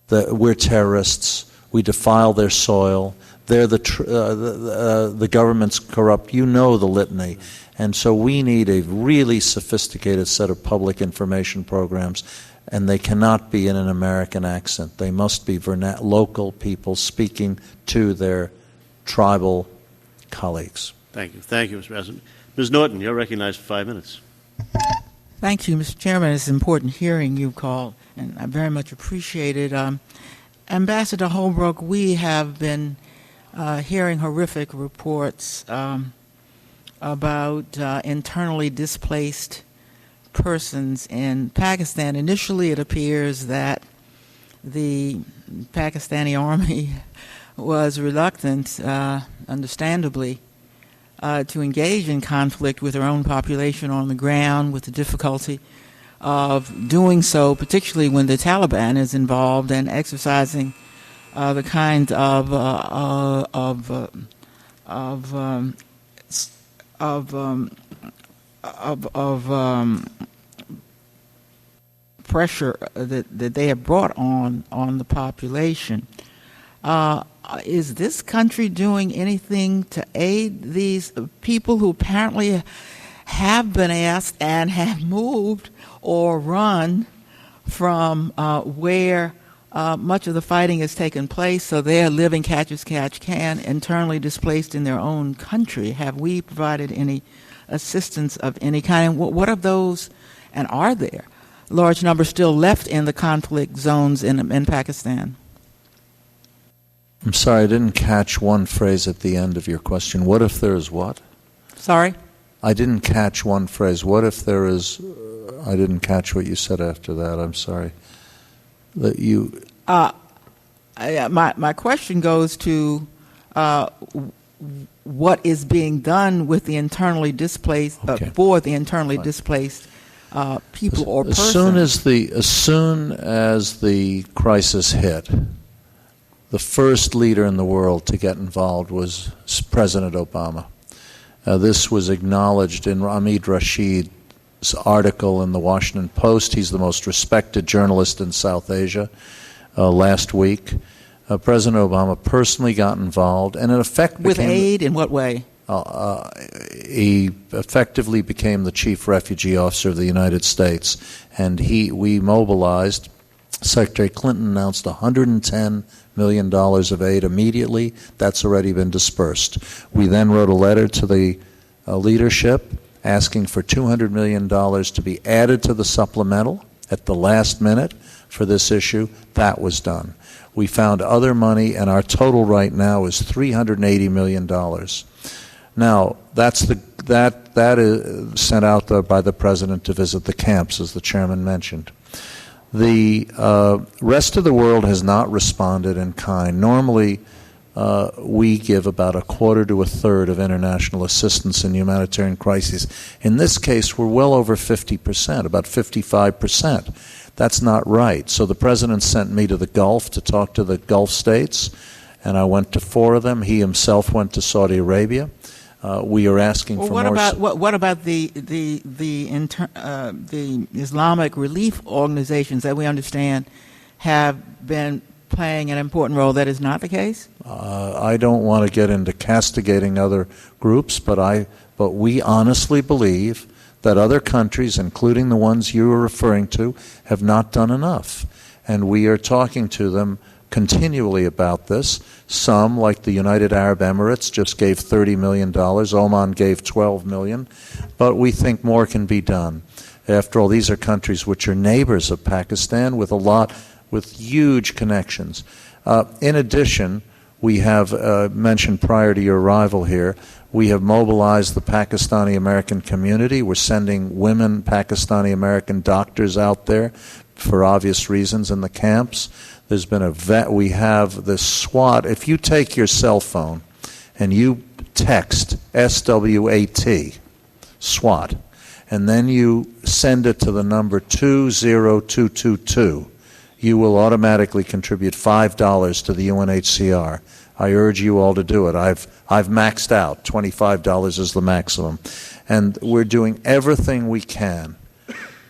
We're terrorists. We defile their soil. They're the government's corrupt. You know the litany. And so we need a really sophisticated set of public information programs, and they cannot be in an American accent. They must be local people speaking to their tribal colleagues. Thank you. Thank you, Mr. President. Ms. Norton, you're recognized for 5 minutes. Thank you, Mr. Chairman. It's an important hearing you called, and I very much appreciate it. Ambassador Holbrooke, we have been hearing horrific reports about internally displaced persons in Pakistan. Initially, it appears that the Pakistani army was reluctant, understandably, to engage in conflict with their own population on the ground, with the difficulty of doing so, particularly when the Taliban is involved and exercising the kind of pressure that they have brought on the population. Is this country doing anything to aid these people who apparently have been asked and have moved or run from where much of the fighting has taken place, so they are living catch as catch can, internally displaced in their own country? Have we provided any assistance of any kind? And what of those, and are there large numbers still left in the conflict zones in Pakistan? I'm sorry, I didn't catch one phrase at the end of your question. What if there is what? Sorry? I didn't catch one phrase. What if there is... I didn't catch what you said after that. I'm sorry. That you... My question goes to what is being done with the internally displaced, for the internally displaced people or persons. As soon as the crisis hit, the first leader in the world to get involved was President Obama. This was acknowledged in Hamid Rashid's article in the Washington Post. He's the most respected journalist in South Asia last week. President Obama personally got involved, and in effect with aid in what way? He effectively became the chief refugee officer of the United States, and we mobilized Secretary Clinton announced $110 million of aid immediately. That's already been dispersed. We then wrote a letter to the leadership asking for $200 million to be added to the supplemental at the last minute for this issue. That was done. We found other money, and our total right now is $380 million. Now, that is sent out by the President to visit the camps, as the Chairman mentioned. The rest of the world has not responded in kind. Normally, we give about a quarter to a third of international assistance in humanitarian crises. In this case, we're well over 50%, about 55%. That's not right. So the President sent me to the Gulf to talk to the Gulf states, and I went to 4 of them. He himself went to Saudi Arabia. We are asking for more. What about the Islamic relief organizations that we understand have been playing an important role? That is not the case? I don't want to get into castigating other groups, but we honestly believe that other countries, including the ones you are referring to, have not done enough. And we are talking to them continually about this. Some, like the United Arab Emirates, just gave $30 million. Oman gave $12 million. But we think more can be done. After all, these are countries which are neighbors of Pakistan with huge connections. In addition, we have mentioned prior to your arrival here, we have mobilized the Pakistani-American community. We're sending women Pakistani-American doctors out there for obvious reasons in the camps. There's been we have this SWAT. If you take your cell phone and you text SWAT, SWAT, and then you send it to the number 20222, you will automatically contribute $5 to the UNHCR. I urge you all to do it. I've maxed out. $25 is the maximum. And we're doing everything we can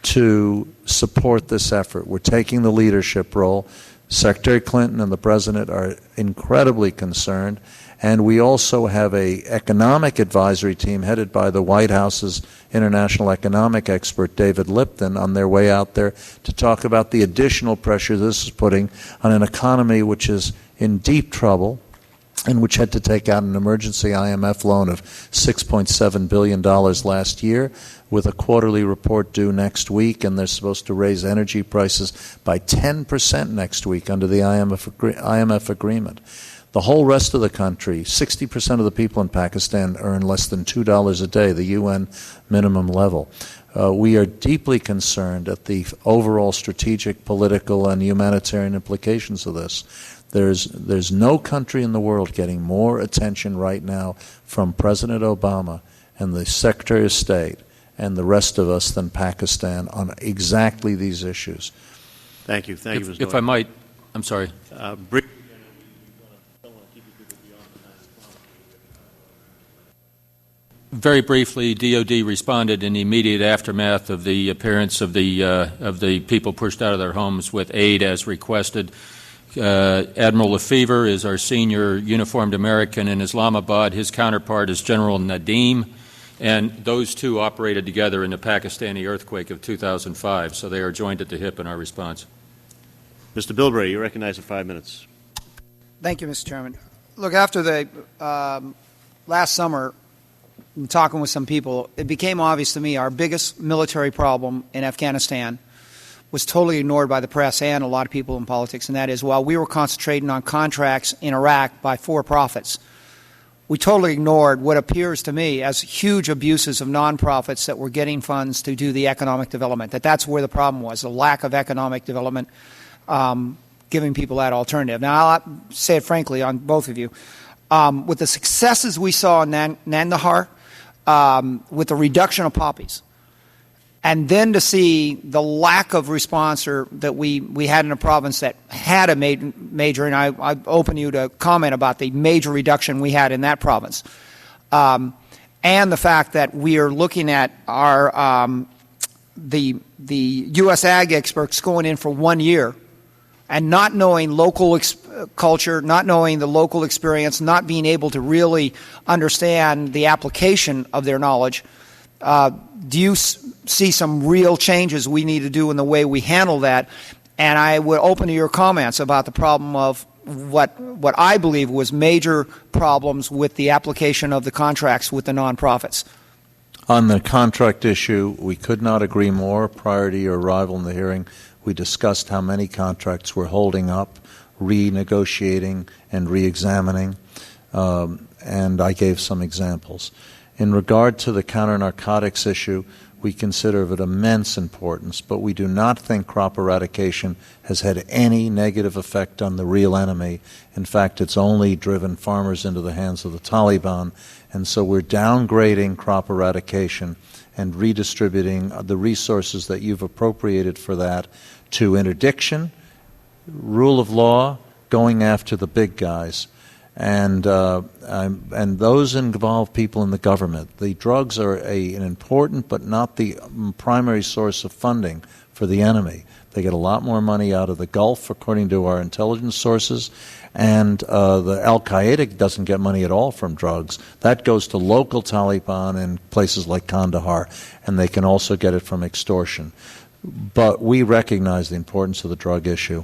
to support this effort. We're taking the leadership role. Secretary Clinton and the President are incredibly concerned. And we also have an economic advisory team headed by the White House's international economic expert, David Lipton, on their way out there to talk about the additional pressure this is putting on an economy which is in deep trouble and which had to take out an emergency IMF loan of $6.7 billion last year, with a quarterly report due next week, and they're supposed to raise energy prices by 10% next week under the IMF agreement. The whole rest of the country, 60% of the people in Pakistan earn less than $2 a day, the UN minimum level. We are deeply concerned at the overall strategic, political, and humanitarian implications of this. There's no country in the world getting more attention right now from President Obama and the Secretary of State and the rest of us than Pakistan on exactly these issues. Thank you. Thank you, Mr. If I might, I'm sorry. Very briefly, DOD responded in the immediate aftermath of the appearance of the people pushed out of their homes with aid as requested. Admiral Lefevre is our senior uniformed American in Islamabad. His counterpart is General Nadeem, and those two operated together in the Pakistani earthquake of 2005, so they are joined at the hip in our response. Mr. Bilbray, you recognize for 5 minutes. Thank you, Mr. Chairman. Look, after the last summer, in talking with some people, it became obvious to me our biggest military problem in Afghanistan was totally ignored by the press and a lot of people in politics, and that is, while we were concentrating on contracts in Iraq by for-profits, we totally ignored what appears to me as huge abuses of nonprofits that were getting funds to do the economic development, that's where the problem was, the lack of economic development, giving people that alternative. Now, I'll say it frankly on both of you. With the successes we saw in Nandahar, with the reduction of poppies, and then to see the lack of response that we had in a province that had a major, and I open you to comment about the major reduction we had in that province, and the fact that we are looking at our the U.S. ag experts going in for 1 year and not knowing local culture, not knowing the local experience, not being able to really understand the application of their knowledge. Do you see some real changes we need to do in the way we handle that? And I would open to your comments about the problem of what I believe was major problems with the application of the contracts with the nonprofits. On the contract issue, we could not agree more. Prior to your arrival in the hearing, we discussed how many contracts were holding up, renegotiating and re-examining, and I gave some examples. In regard to the counter-narcotics issue, we consider it of immense importance, but we do not think crop eradication has had any negative effect on the real enemy. In fact, it's only driven farmers into the hands of the Taliban, and so we're downgrading crop eradication and redistributing the resources that you've appropriated for that to interdiction, rule of law, going after the big guys. And those involve people in the government. The drugs are an important but not the primary source of funding for the enemy. They get a lot more money out of the Gulf, according to our intelligence sources, and the Al-Qaeda doesn't get money at all from drugs. That goes to local Taliban in places like Kandahar, and they can also get it from extortion. But we recognize the importance of the drug issue.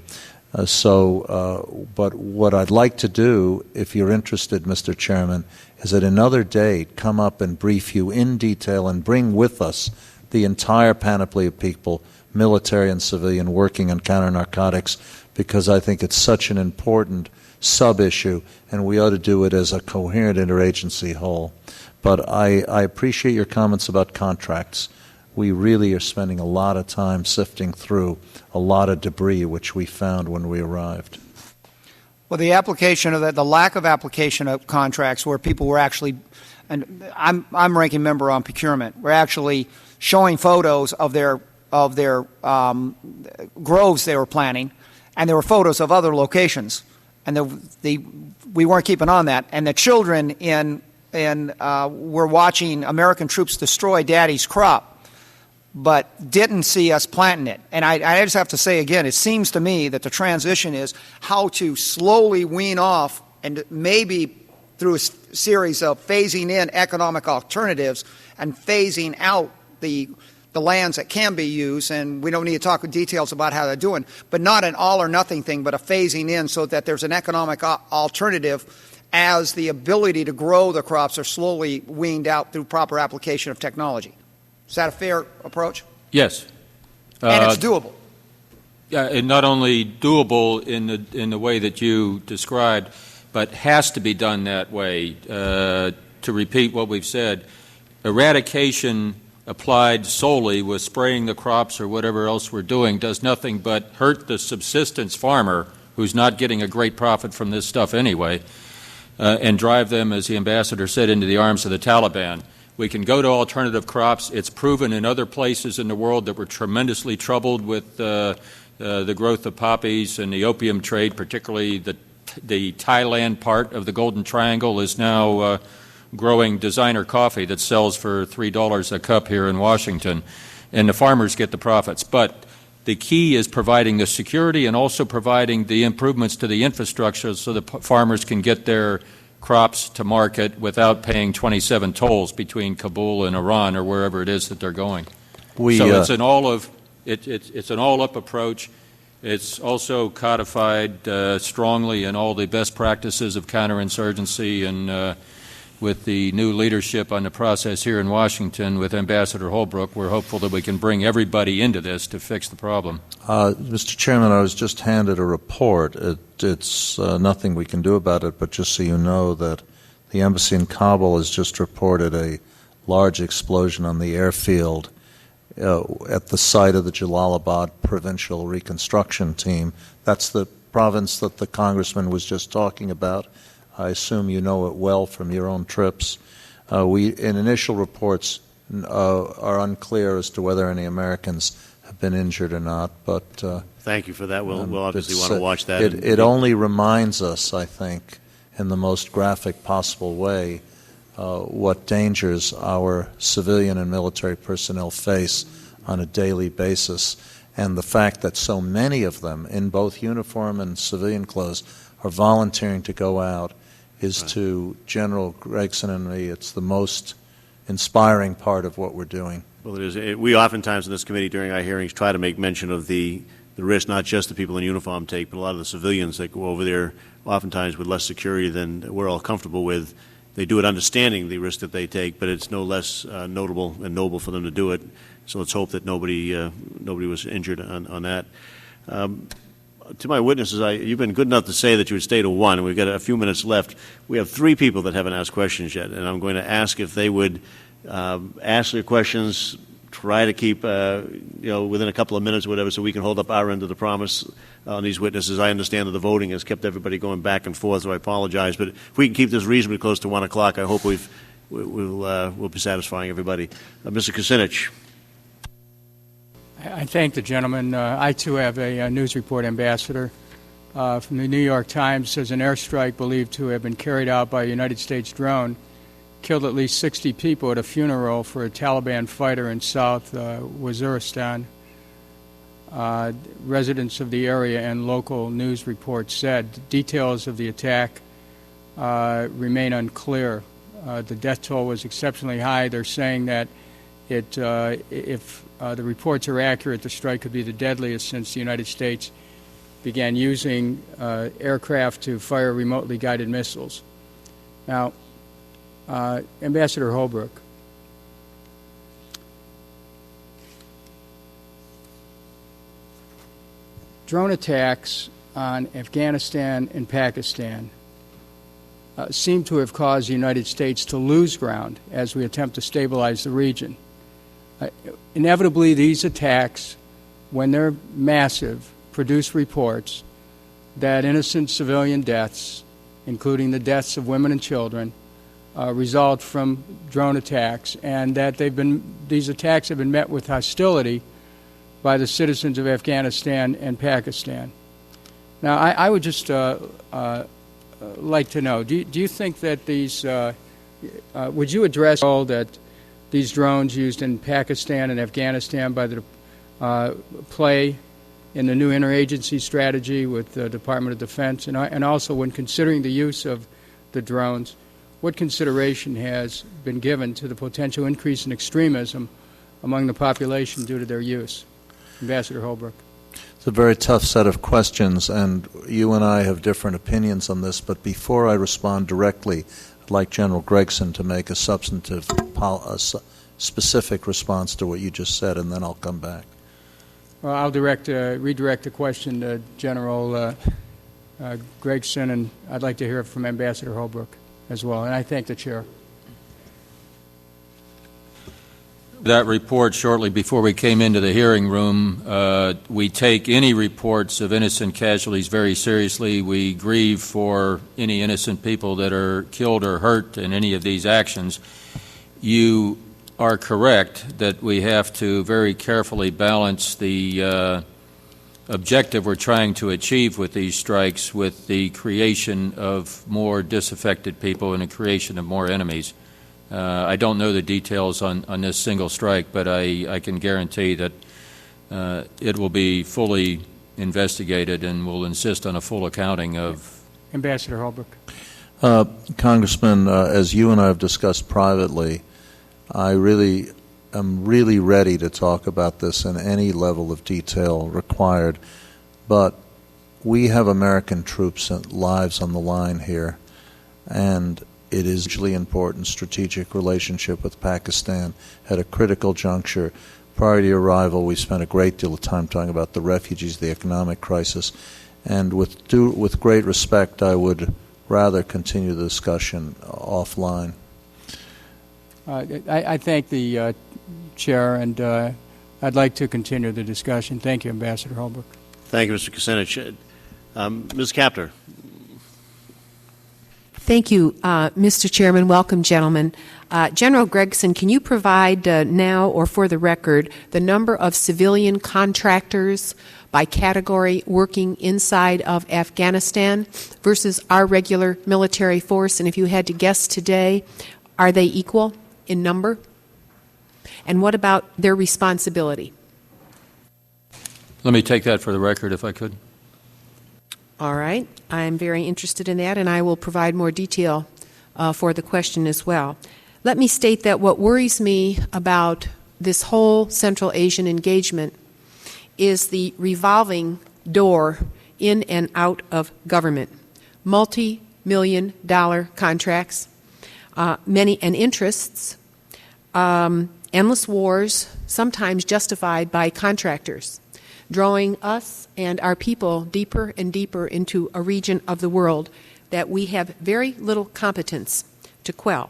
But what I'd like to do, if you're interested, Mr. Chairman, is at another date come up and brief you in detail and bring with us the entire panoply of people, military and civilian, working on counter-narcotics, because I think it's such an important sub-issue, and we ought to do it as a coherent interagency whole. But I appreciate your comments about contracts. We really are spending a lot of time sifting through a lot of debris which we found when we arrived. Well, the application of the lack of application of contracts where people were actually, and I'm ranking member on procurement, we're actually showing photos of their groves they were planting, and there were photos of other locations, and we weren't keeping on that, and the children were watching American troops destroy Daddy's crop, but didn't see us planting it. And I just have to say again, it seems to me that the transition is how to slowly wean off, and maybe through a series of phasing in economic alternatives and phasing out the lands that can be used, and we don't need to talk with details about how they're doing, but not an all or nothing thing, but a phasing in so that there's an economic alternative as the ability to grow the crops are slowly weaned out through proper application of technology. Is that a fair approach? Yes. And it's doable. Yeah, and not only doable in the way that you described, but has to be done that way. To repeat what we've said, eradication applied solely with spraying the crops or whatever else we're doing does nothing but hurt the subsistence farmer who's not getting a great profit from this stuff anyway, and drive them, as the ambassador said, into the arms of the Taliban. We can go to alternative crops. It's proven in other places in the world that were tremendously troubled with the growth of poppies and the opium trade, particularly the Thailand part of the Golden Triangle is now growing designer coffee that sells for $3 a cup here in Washington, and the farmers get the profits. But the key is providing the security and also providing the improvements to the infrastructure so the farmers can get their crops to market without paying 27 tolls between Kabul and Iran or wherever it is that they're going. So it's an all-up approach. It's also codified strongly in all the best practices of counterinsurgency, and with the new leadership on the process here in Washington with Ambassador Holbrooke, we're hopeful that we can bring everybody into this to fix the problem. Mr. Chairman, I was just handed a report. It's nothing we can do about it, but just so you know that the embassy in Kabul has just reported a large explosion on the airfield at the site of the Jalalabad Provincial Reconstruction Team. That's the province that the congressman was just talking about. I assume you know it well from your own trips. In initial reports are unclear as to whether any Americans have been injured or not. But thank you for that. We'll obviously want to watch that. It only reminds us, I think, in the most graphic possible way, what dangers our civilian and military personnel face on a daily basis, and the fact that so many of them, in both uniform and civilian clothes, are volunteering to go out is, to General Gregson and me, it's the most inspiring part of what we're doing. Well, it is. We oftentimes in this committee during our hearings try to make mention of the the risk not just the people in uniform take, but a lot of the civilians that go over there, oftentimes with less security than we're all comfortable with. They do it understanding the risk that they take, but it's no less notable and noble for them to do it. So let's hope that nobody was injured on that. To my witnesses, you've been good enough to say that you would stay to one, and we've got a few minutes left. We have 3 people that haven't asked questions yet, and I'm going to ask if they would ask their questions, try to keep within a couple of minutes or whatever, so we can hold up our end of the promise on these witnesses. I understand that the voting has kept everybody going back and forth, so I apologize. But if we can keep this reasonably close to 1 o'clock, I hope we'll be satisfying everybody. Mr. Kucinich. I thank the gentleman. I, too, have a news report, Ambassador. From the New York Times, says an airstrike believed to have been carried out by a United States drone killed at least 60 people at a funeral for a Taliban fighter in South Waziristan. Residents of the area and local news reports said details of the attack remain unclear. The death toll was exceptionally high. They're saying that if the reports are accurate, the strike could be the deadliest since the United States began using aircraft to fire remotely guided missiles. Now, Ambassador Holbrooke, drone attacks on Afghanistan and Pakistan seem to have caused the United States to lose ground as we attempt to stabilize the region. Inevitably, these attacks, when they're massive, produce reports that innocent civilian deaths, including the deaths of women and children, result from drone attacks, and that these attacks have been met with hostility by the citizens of Afghanistan and Pakistan. Now, I would just like to know, do you think that these, would you address all that these drones used in Pakistan and Afghanistan by the play in the new interagency strategy with the Department of Defense, and also when considering the use of the drones, what consideration has been given to the potential increase in extremism among the population due to their use? Ambassador Holbrooke. It's a very tough set of questions, and you and I have different opinions on this, but before I respond directly, I'd like General Gregson to make a substantive, specific response to what you just said, and then I'll come back. Well, I'll redirect the question to General Gregson, and I'd like to hear from Ambassador Holbrooke as well, and I thank the Chair. That report shortly before we came into the hearing room, we take any reports of innocent casualties very seriously. We grieve for any innocent people that are killed or hurt in any of these actions. You are correct that we have to very carefully balance the objective we're trying to achieve with these strikes with the creation of more disaffected people and the creation of more enemies. I don't know the details on this single strike, but I can guarantee that it will be fully investigated and will insist on a full accounting of. Ambassador Holbrooke. Congressman, as you and I have discussed privately, I am really ready to talk about this in any level of detail required, but we have American troops and lives on the line here, and it is a hugely important strategic relationship with Pakistan at a critical juncture. Prior to your arrival, we spent a great deal of time talking about the refugees, the economic crisis, and with great respect, I would rather continue the discussion offline. I thank the Chair, and I'd like to continue the discussion. Thank you, Ambassador Holbrooke. Thank you, Mr. Kucinich. Ms. Kaptur. Thank you, Mr. Chairman. Welcome, gentlemen. General Gregson, can you provide now or for the record the number of civilian contractors by category working inside of Afghanistan versus our regular military force? And if you had to guess today, are they equal in number? And what about their responsibility? Let me take that for the record, if I could. All right. I'm very interested in that, and I will provide more detail for the question as well. Let me state that what worries me about this whole Central Asian engagement is the revolving door in and out of government. Multi-million-dollar contracts, many and interests, endless wars, sometimes justified by contractors, drawing us and our people deeper and deeper into a region of the world that we have very little competence to quell.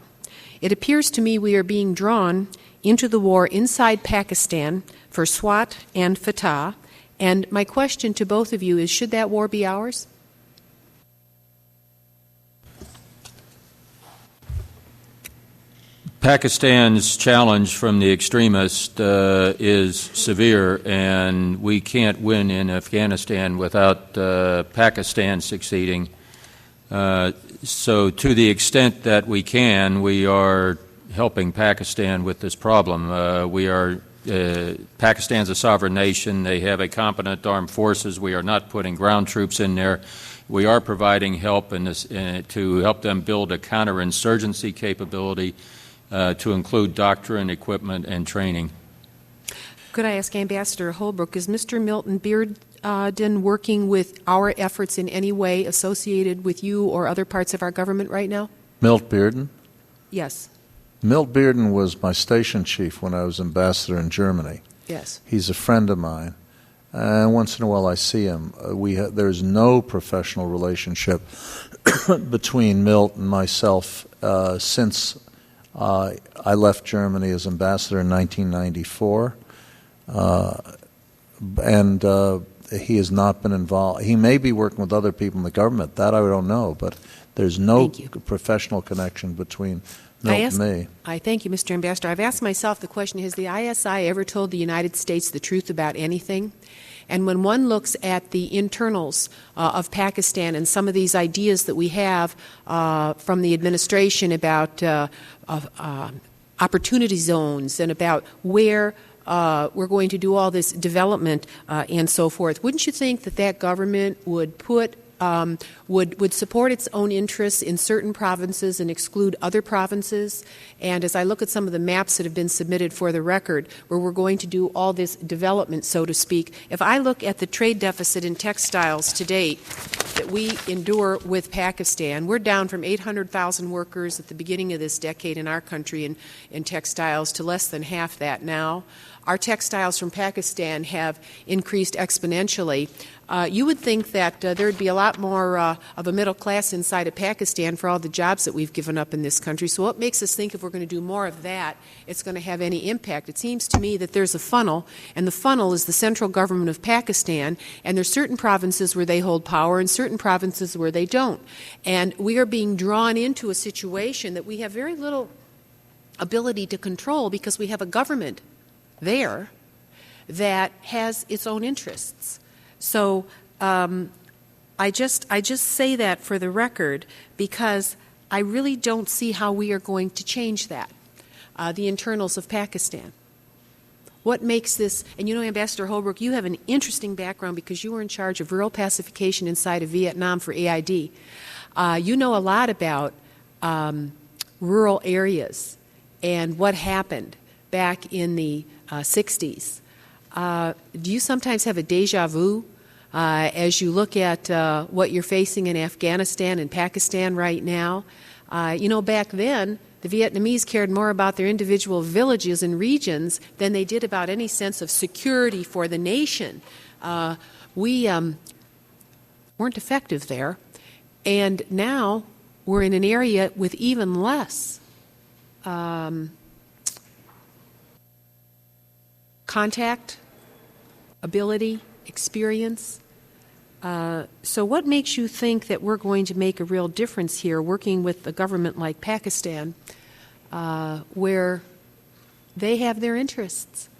It appears to me we are being drawn into the war inside Pakistan for SWAT and Fatah, and my question to both of you is, should that war be ours? Pakistan's challenge from the extremists is severe, and we can't win in Afghanistan without Pakistan succeeding. So to the extent that we can, we are helping Pakistan with this problem. Pakistan's a sovereign nation. They have a competent armed forces. We are not putting ground troops in there. We are providing help to help them build a counterinsurgency capability to include doctrine, equipment, and training. Could I ask Ambassador Holbrooke, is Mr. Milton Bearden working with our efforts in any way associated with you or other parts of our government right now? Milt Bearden? Yes. Milt Bearden was my station chief when I was ambassador in Germany. Yes. He's a friend of mine. And once in a while I see him. There's no professional relationship between Milt and myself since I left Germany as ambassador in 1994. And he has not been involved. He may be working with other people in the government. That I don't know. But there's no professional connection between Milt and me. I thank you, Mr. Ambassador. I've asked myself the question, has the ISI ever told the United States the truth about anything? And when one looks at the internals of Pakistan and some of these ideas that we have from the administration about opportunity zones and about where we're going to do all this development and so forth, wouldn't you think that that government would put would support its own interests in certain provinces and exclude other provinces? And as I look at some of the maps that have been submitted for the record, where we're going to do all this development, so to speak, if I look at the trade deficit in textiles to date that we endure with Pakistan, we're down from 800,000 workers at the beginning of this decade in our country in textiles to less than half that now. Our textiles from Pakistan have increased exponentially. You would think that there would be a lot more of a middle class inside of Pakistan for all the jobs that we've given up in this country. So what makes us think if we're going to do more of that, it's going to have any impact? It seems to me that there's a funnel, and the funnel is the central government of Pakistan, and there's certain provinces where they hold power and certain provinces where they don't. And we are being drawn into a situation that we have very little ability to control because we have a government there that has its own interests. So I just say that for the record because I really don't see how we are going to change that, the internals of Pakistan. What makes this, and you know, Ambassador Holbrooke, you have an interesting background because you were in charge of rural pacification inside of Vietnam for AID. You know a lot about rural areas and what happened back in the 60s. Do you sometimes have a deja vu as you look at what you're facing in Afghanistan and Pakistan right now? You know, back then, the Vietnamese cared more about their individual villages and regions than they did about any sense of security for the nation. We weren't effective there, and now we're in an area with even less contact, ability, experience. So what makes you think that we're going to make a real difference here working with a government like Pakistan where they have their interests?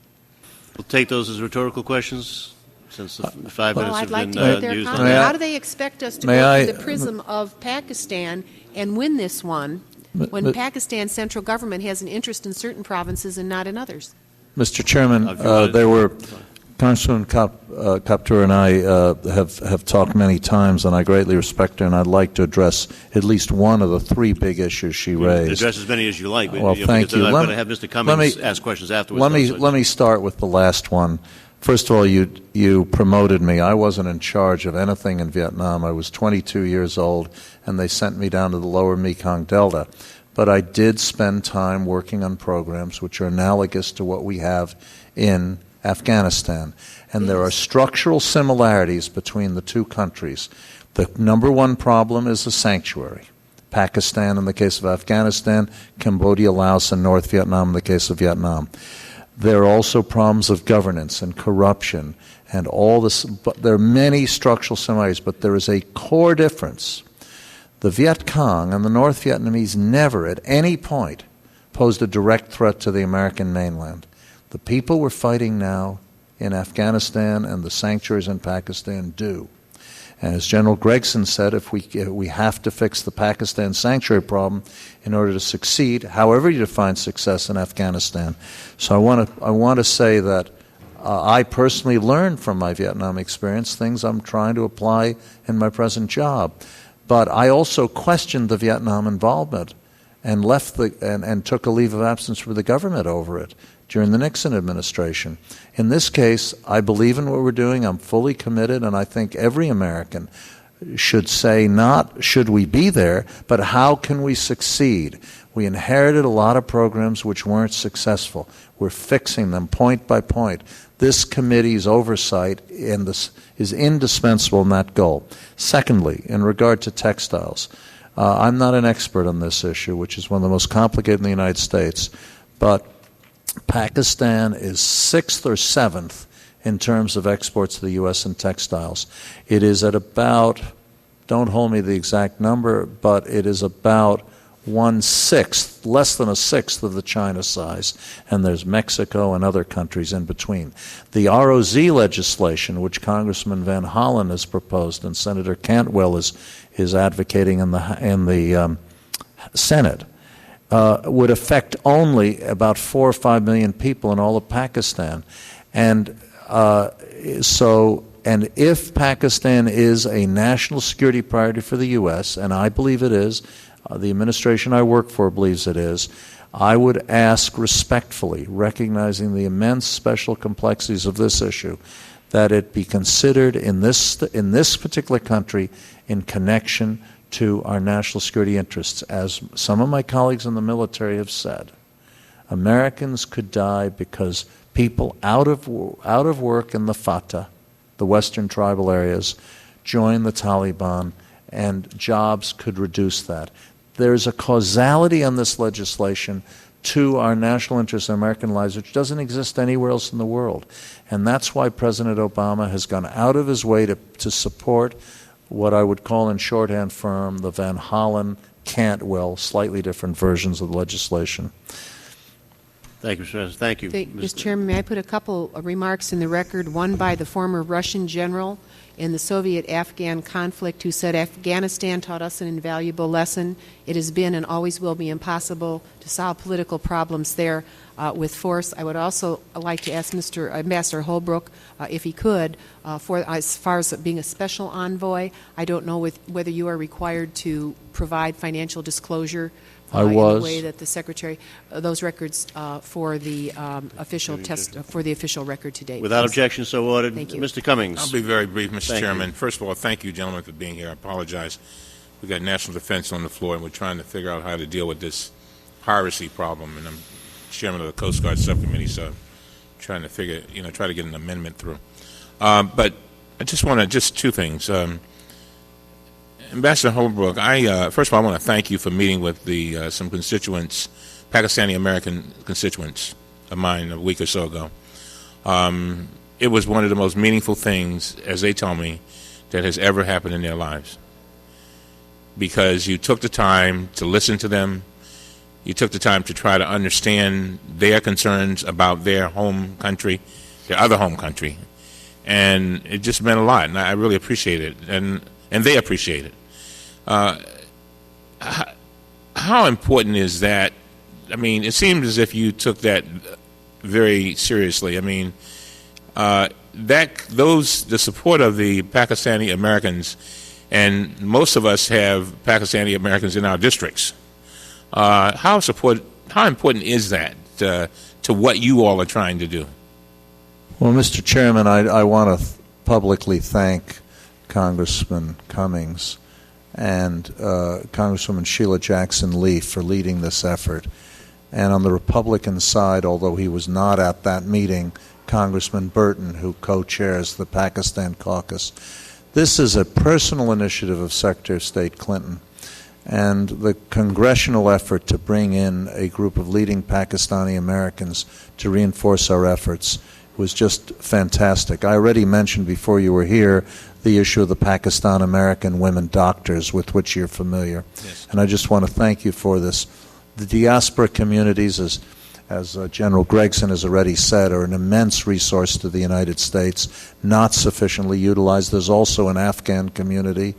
We'll take those as rhetorical questions since the 5 minutes I'd like have to been get their used. comment. How do they expect us to go through the prism of Pakistan and win this one when Pakistan's central government has an interest in certain provinces and not in others? Mr. Chairman, there were Congresswoman Kaptur and I have talked many times, and I greatly respect her, and I'd like to address at least one of the three big issues she raised. Address as many as you like. Well, thank you. I'm going to have Mr. Cummings ask questions afterwards. Let me start with the last one. First of all, you promoted me. I wasn't in charge of anything in Vietnam. I was 22 years old, and they sent me down to the lower Mekong Delta. But I did spend time working on programs which are analogous to what we have in Afghanistan. And there are structural similarities between the two countries. The number one problem is the sanctuary. Pakistan in the case of Afghanistan, Cambodia, Laos, and North Vietnam in the case of Vietnam. There are also problems of governance and corruption and all this. But there are many structural similarities, but there is a core difference. The Viet Cong and the North Vietnamese never at any point posed a direct threat to the American mainland. The people we're fighting now in Afghanistan and the sanctuaries in Pakistan do. And as General Gregson said, if we have to fix the Pakistan sanctuary problem in order to succeed, however you define success in Afghanistan. So I want to say that I personally learned from my Vietnam experience things I'm trying to apply in my present job. But I also questioned the Vietnam involvement and and took a leave of absence from the government over it during the Nixon administration. In this case, I believe in what we're doing. I'm fully committed, and I think every American should say not should we be there, but how can we succeed? We inherited a lot of programs which weren't successful. We're fixing them point by point. This committee's oversight is indispensable in that goal. Secondly, in regard to textiles, I'm not an expert on this issue, which is one of the most complicated in the United States, but Pakistan is 6th or 7th in terms of exports to the U.S. in textiles. It is at about, don't hold me the exact number, but it is about 1/6, less than a sixth of the China size, and there's Mexico and other countries in between. The ROZ legislation, which Congressman Van Hollen has proposed and Senator Cantwell is advocating in the Senate, would affect only about 4 or 5 million people in all of Pakistan. And and if Pakistan is a national security priority for the U.S., and I believe it is, the administration I work for believes it is, I would ask respectfully, recognizing the immense special complexities of this issue, that it be considered in this particular country in connection to our national security interests. As some of my colleagues in the military have said, Americans could die because people out of work in the Fatah, the Western tribal areas, join the Taliban, and jobs could reduce that. There's a causality on this legislation to our national interests in American lives which doesn't exist anywhere else in the world. And that's why President Obama has gone out of his way to support what I would call in shorthand form the Van Hollen, Cantwell, slightly different versions of the legislation. Thank you, Mr. President. Thank you. Mr. Chairman, may I put a couple of remarks in the record, one by the former Russian general in the Soviet-Afghan conflict who said, Afghanistan taught us an invaluable lesson. It has been and always will be impossible to solve political problems there with force. I would also like to ask Mr. Ambassador Holbrooke, if he could, as far as being a special envoy, I don't know whether you are required to provide financial disclosure in the way that the Secretary, those records for the official record to date. Without objection, so ordered. Thank you. Mr. Cummings. I'll be very brief, Mr. Chairman. You. First of all, thank you, gentlemen, for being here. I apologize. We've got national defense on the floor, and we're trying to figure out how to deal with this piracy problem. And I'm chairman of the Coast Guard Subcommittee, so trying to try to get an amendment through. But I just want to, just two things. Ambassador Holbrooke, first of all, I want to thank you for meeting with some constituents, Pakistani-American constituents of mine a week or so ago. It was one of the most meaningful things, as they tell me, that has ever happened in their lives. Because you took the time to listen to them, you took the time to try to understand their concerns about their home country, their other home country, and it just meant a lot, and I really appreciate it, and they appreciate it. How important is that? I mean, it seems as if you took that very seriously. I mean, the support of the Pakistani Americans, and most of us have Pakistani Americans in our districts. How important is that to what you all are trying to do? Well, Mr. Chairman, I want to publicly thank Congressman Cummings and Congresswoman Sheila Jackson Lee for leading this effort. And on the Republican side, although he was not at that meeting, Congressman Burton, who co-chairs the Pakistan caucus. This is a personal initiative of Secretary of State Clinton, and the congressional effort to bring in a group of leading Pakistani Americans to reinforce our efforts was just fantastic. I already mentioned before you were here the issue of the Pakistan American women doctors, with which you're familiar. Yes. And I just want to thank you for this. The diaspora communities, as General Gregson has already said, are an immense resource to the United States, not sufficiently utilized. There's also an Afghan community,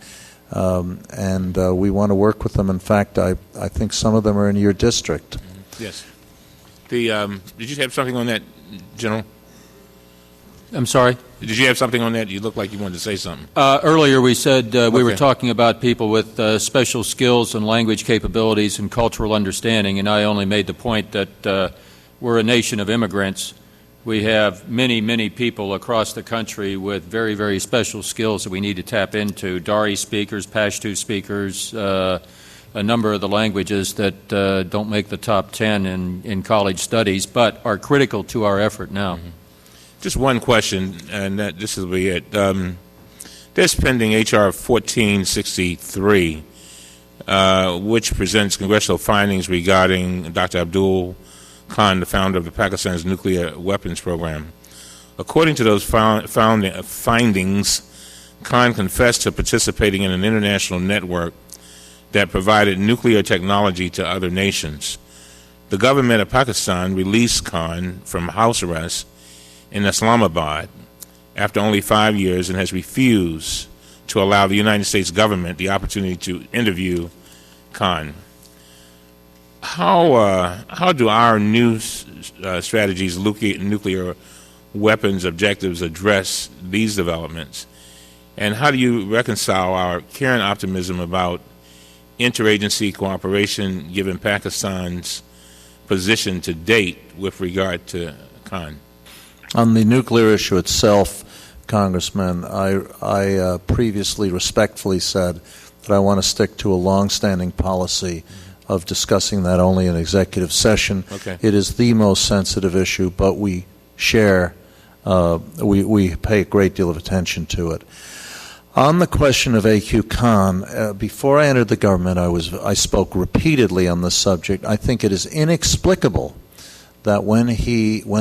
and we want to work with them. In fact, I think some of them are in your district. Yes. Did you have something on that, General? I'm sorry? Did you have something on that? You look like you wanted to say something. Earlier we said we were Okay. talking about people with special skills and language capabilities and cultural understanding, and I only made the point that we're a nation of immigrants. We have many, many people across the country with very, very special skills that we need to tap into. Dari speakers, Pashto speakers, a number of the languages that don't make the top 10 in college studies, but are critical to our effort now. Mm-hmm. Just one question, and this will be it. There's pending H.R. 1463, which presents congressional findings regarding Dr. Abdul Khan, the founder of the Pakistan's nuclear weapons program. According to those findings, Khan confessed to participating in an international network that provided nuclear technology to other nations. The government of Pakistan released Khan from house arrest in Islamabad after only 5 years and has refused to allow the United States government the opportunity to interview Khan. How do our new strategies, nuclear weapons objectives, address these developments? And how do you reconcile our current optimism about interagency cooperation given Pakistan's position to date with regard to Khan? On the nuclear issue itself, Congressman, I previously respectfully said that I want to stick to a long-standing policy of discussing that only in executive session. Okay. It is the most sensitive issue, but we share, we pay a great deal of attention to it. On the question of A.Q. Khan, before I entered the government, I spoke repeatedly on this subject. I think it is inexplicable that when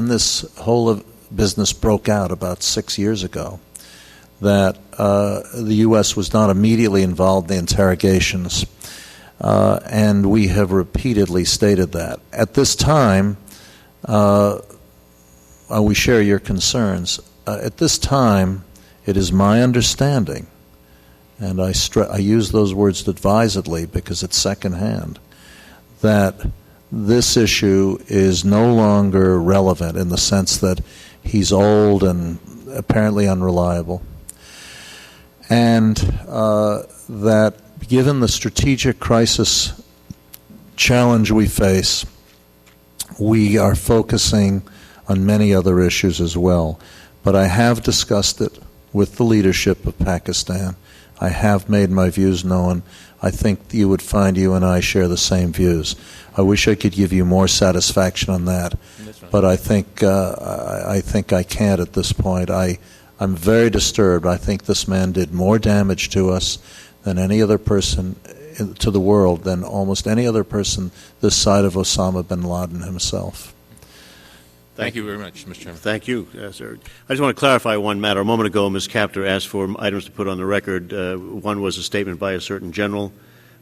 this whole business broke out about 6 years ago, that the U.S. was not immediately involved in the interrogations, and we have repeatedly stated that. At this time, we share your concerns. At this time, it is my understanding, and I use those words advisedly because it's secondhand, that this issue is no longer relevant in the sense that he's old and apparently unreliable, and that given the strategic crisis challenge we face, we are focusing on many other issues as well. But I have discussed it with the leadership of Pakistan. I have made my views known. I think you would find you and I share the same views. I wish I could give you more satisfaction on that, but I think I can't at this point. I'm very disturbed. I think this man did more damage to us than any other person to the world, than almost any other person this side of Osama bin Laden himself. Thank you very much, Mr. Chairman. Thank you, sir. I just want to clarify one matter. A moment ago, Ms. Capter asked for items to put on the record. One was a statement by a certain general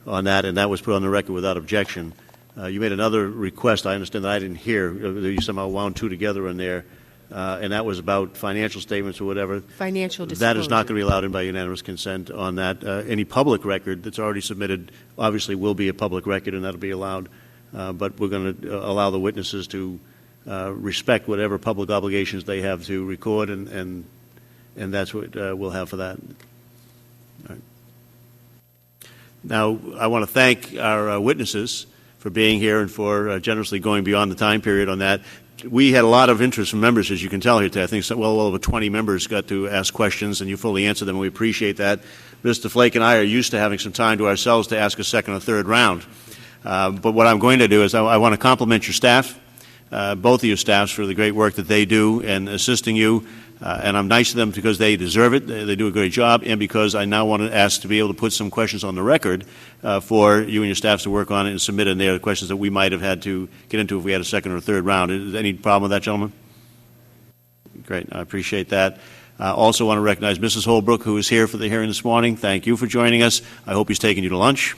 on that, and that was put on the record without objection. You made another request, I understand, that I didn't hear. You somehow wound two together in there, and that was about financial statements or whatever. Financial disclosure. That is not going to be allowed in by unanimous consent on that. Any public record that's already submitted obviously will be a public record, and that will be allowed. But we're going to allow the witnesses to respect whatever public obligations they have to record, and that's what we'll have for that. All right. Now, I want to thank our witnesses for being here and for generously going beyond the time period on that. we had a lot of interest from members, as you can tell here today. I think well over 20 members got to ask questions, and you fully answered them, and we appreciate that. Mr. Flake and I are used to having some time to ourselves to ask a second or third round. But what I'm going to do is I want to compliment your staff, both of your staffs, for the great work that they do in assisting you. And I'm nice to them because they deserve it. They do a great job, and because I now want to ask to be able to put some questions on the record for you and your staffs to work on it and submit in there, questions that we might have had to get into if we had a second or third round. Is there any problem with that, gentlemen? Great. I appreciate that. Also want to recognize Mrs. Holbrook, who is here for the hearing this morning. Thank you for joining us. I hope he's taking you to lunch.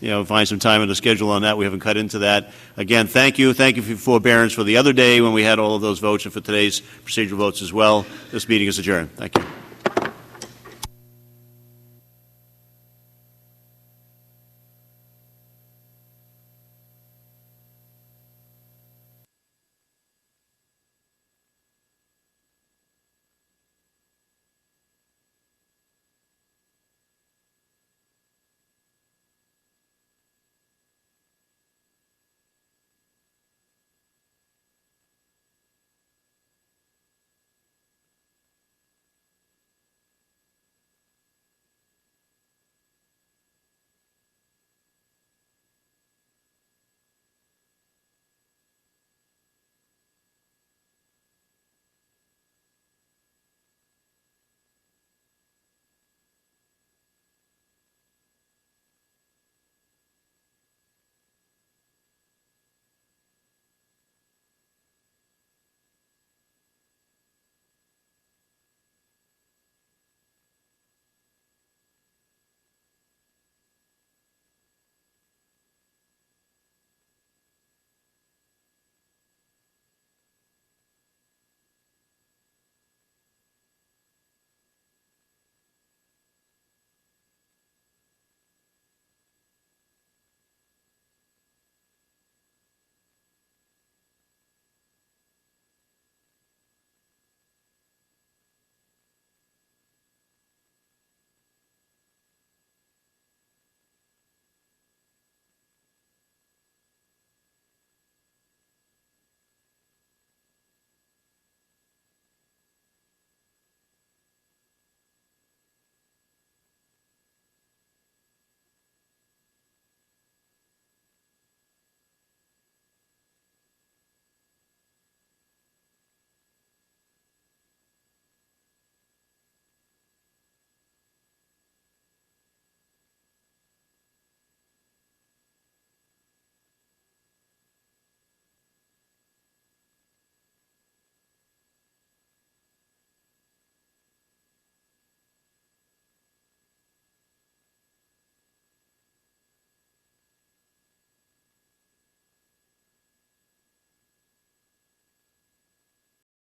Find some time in the schedule on that. We haven't cut into that. Again, thank you. Thank you for your forbearance for the other day when we had all of those votes and for today's procedural votes as well. This meeting is adjourned. Thank you.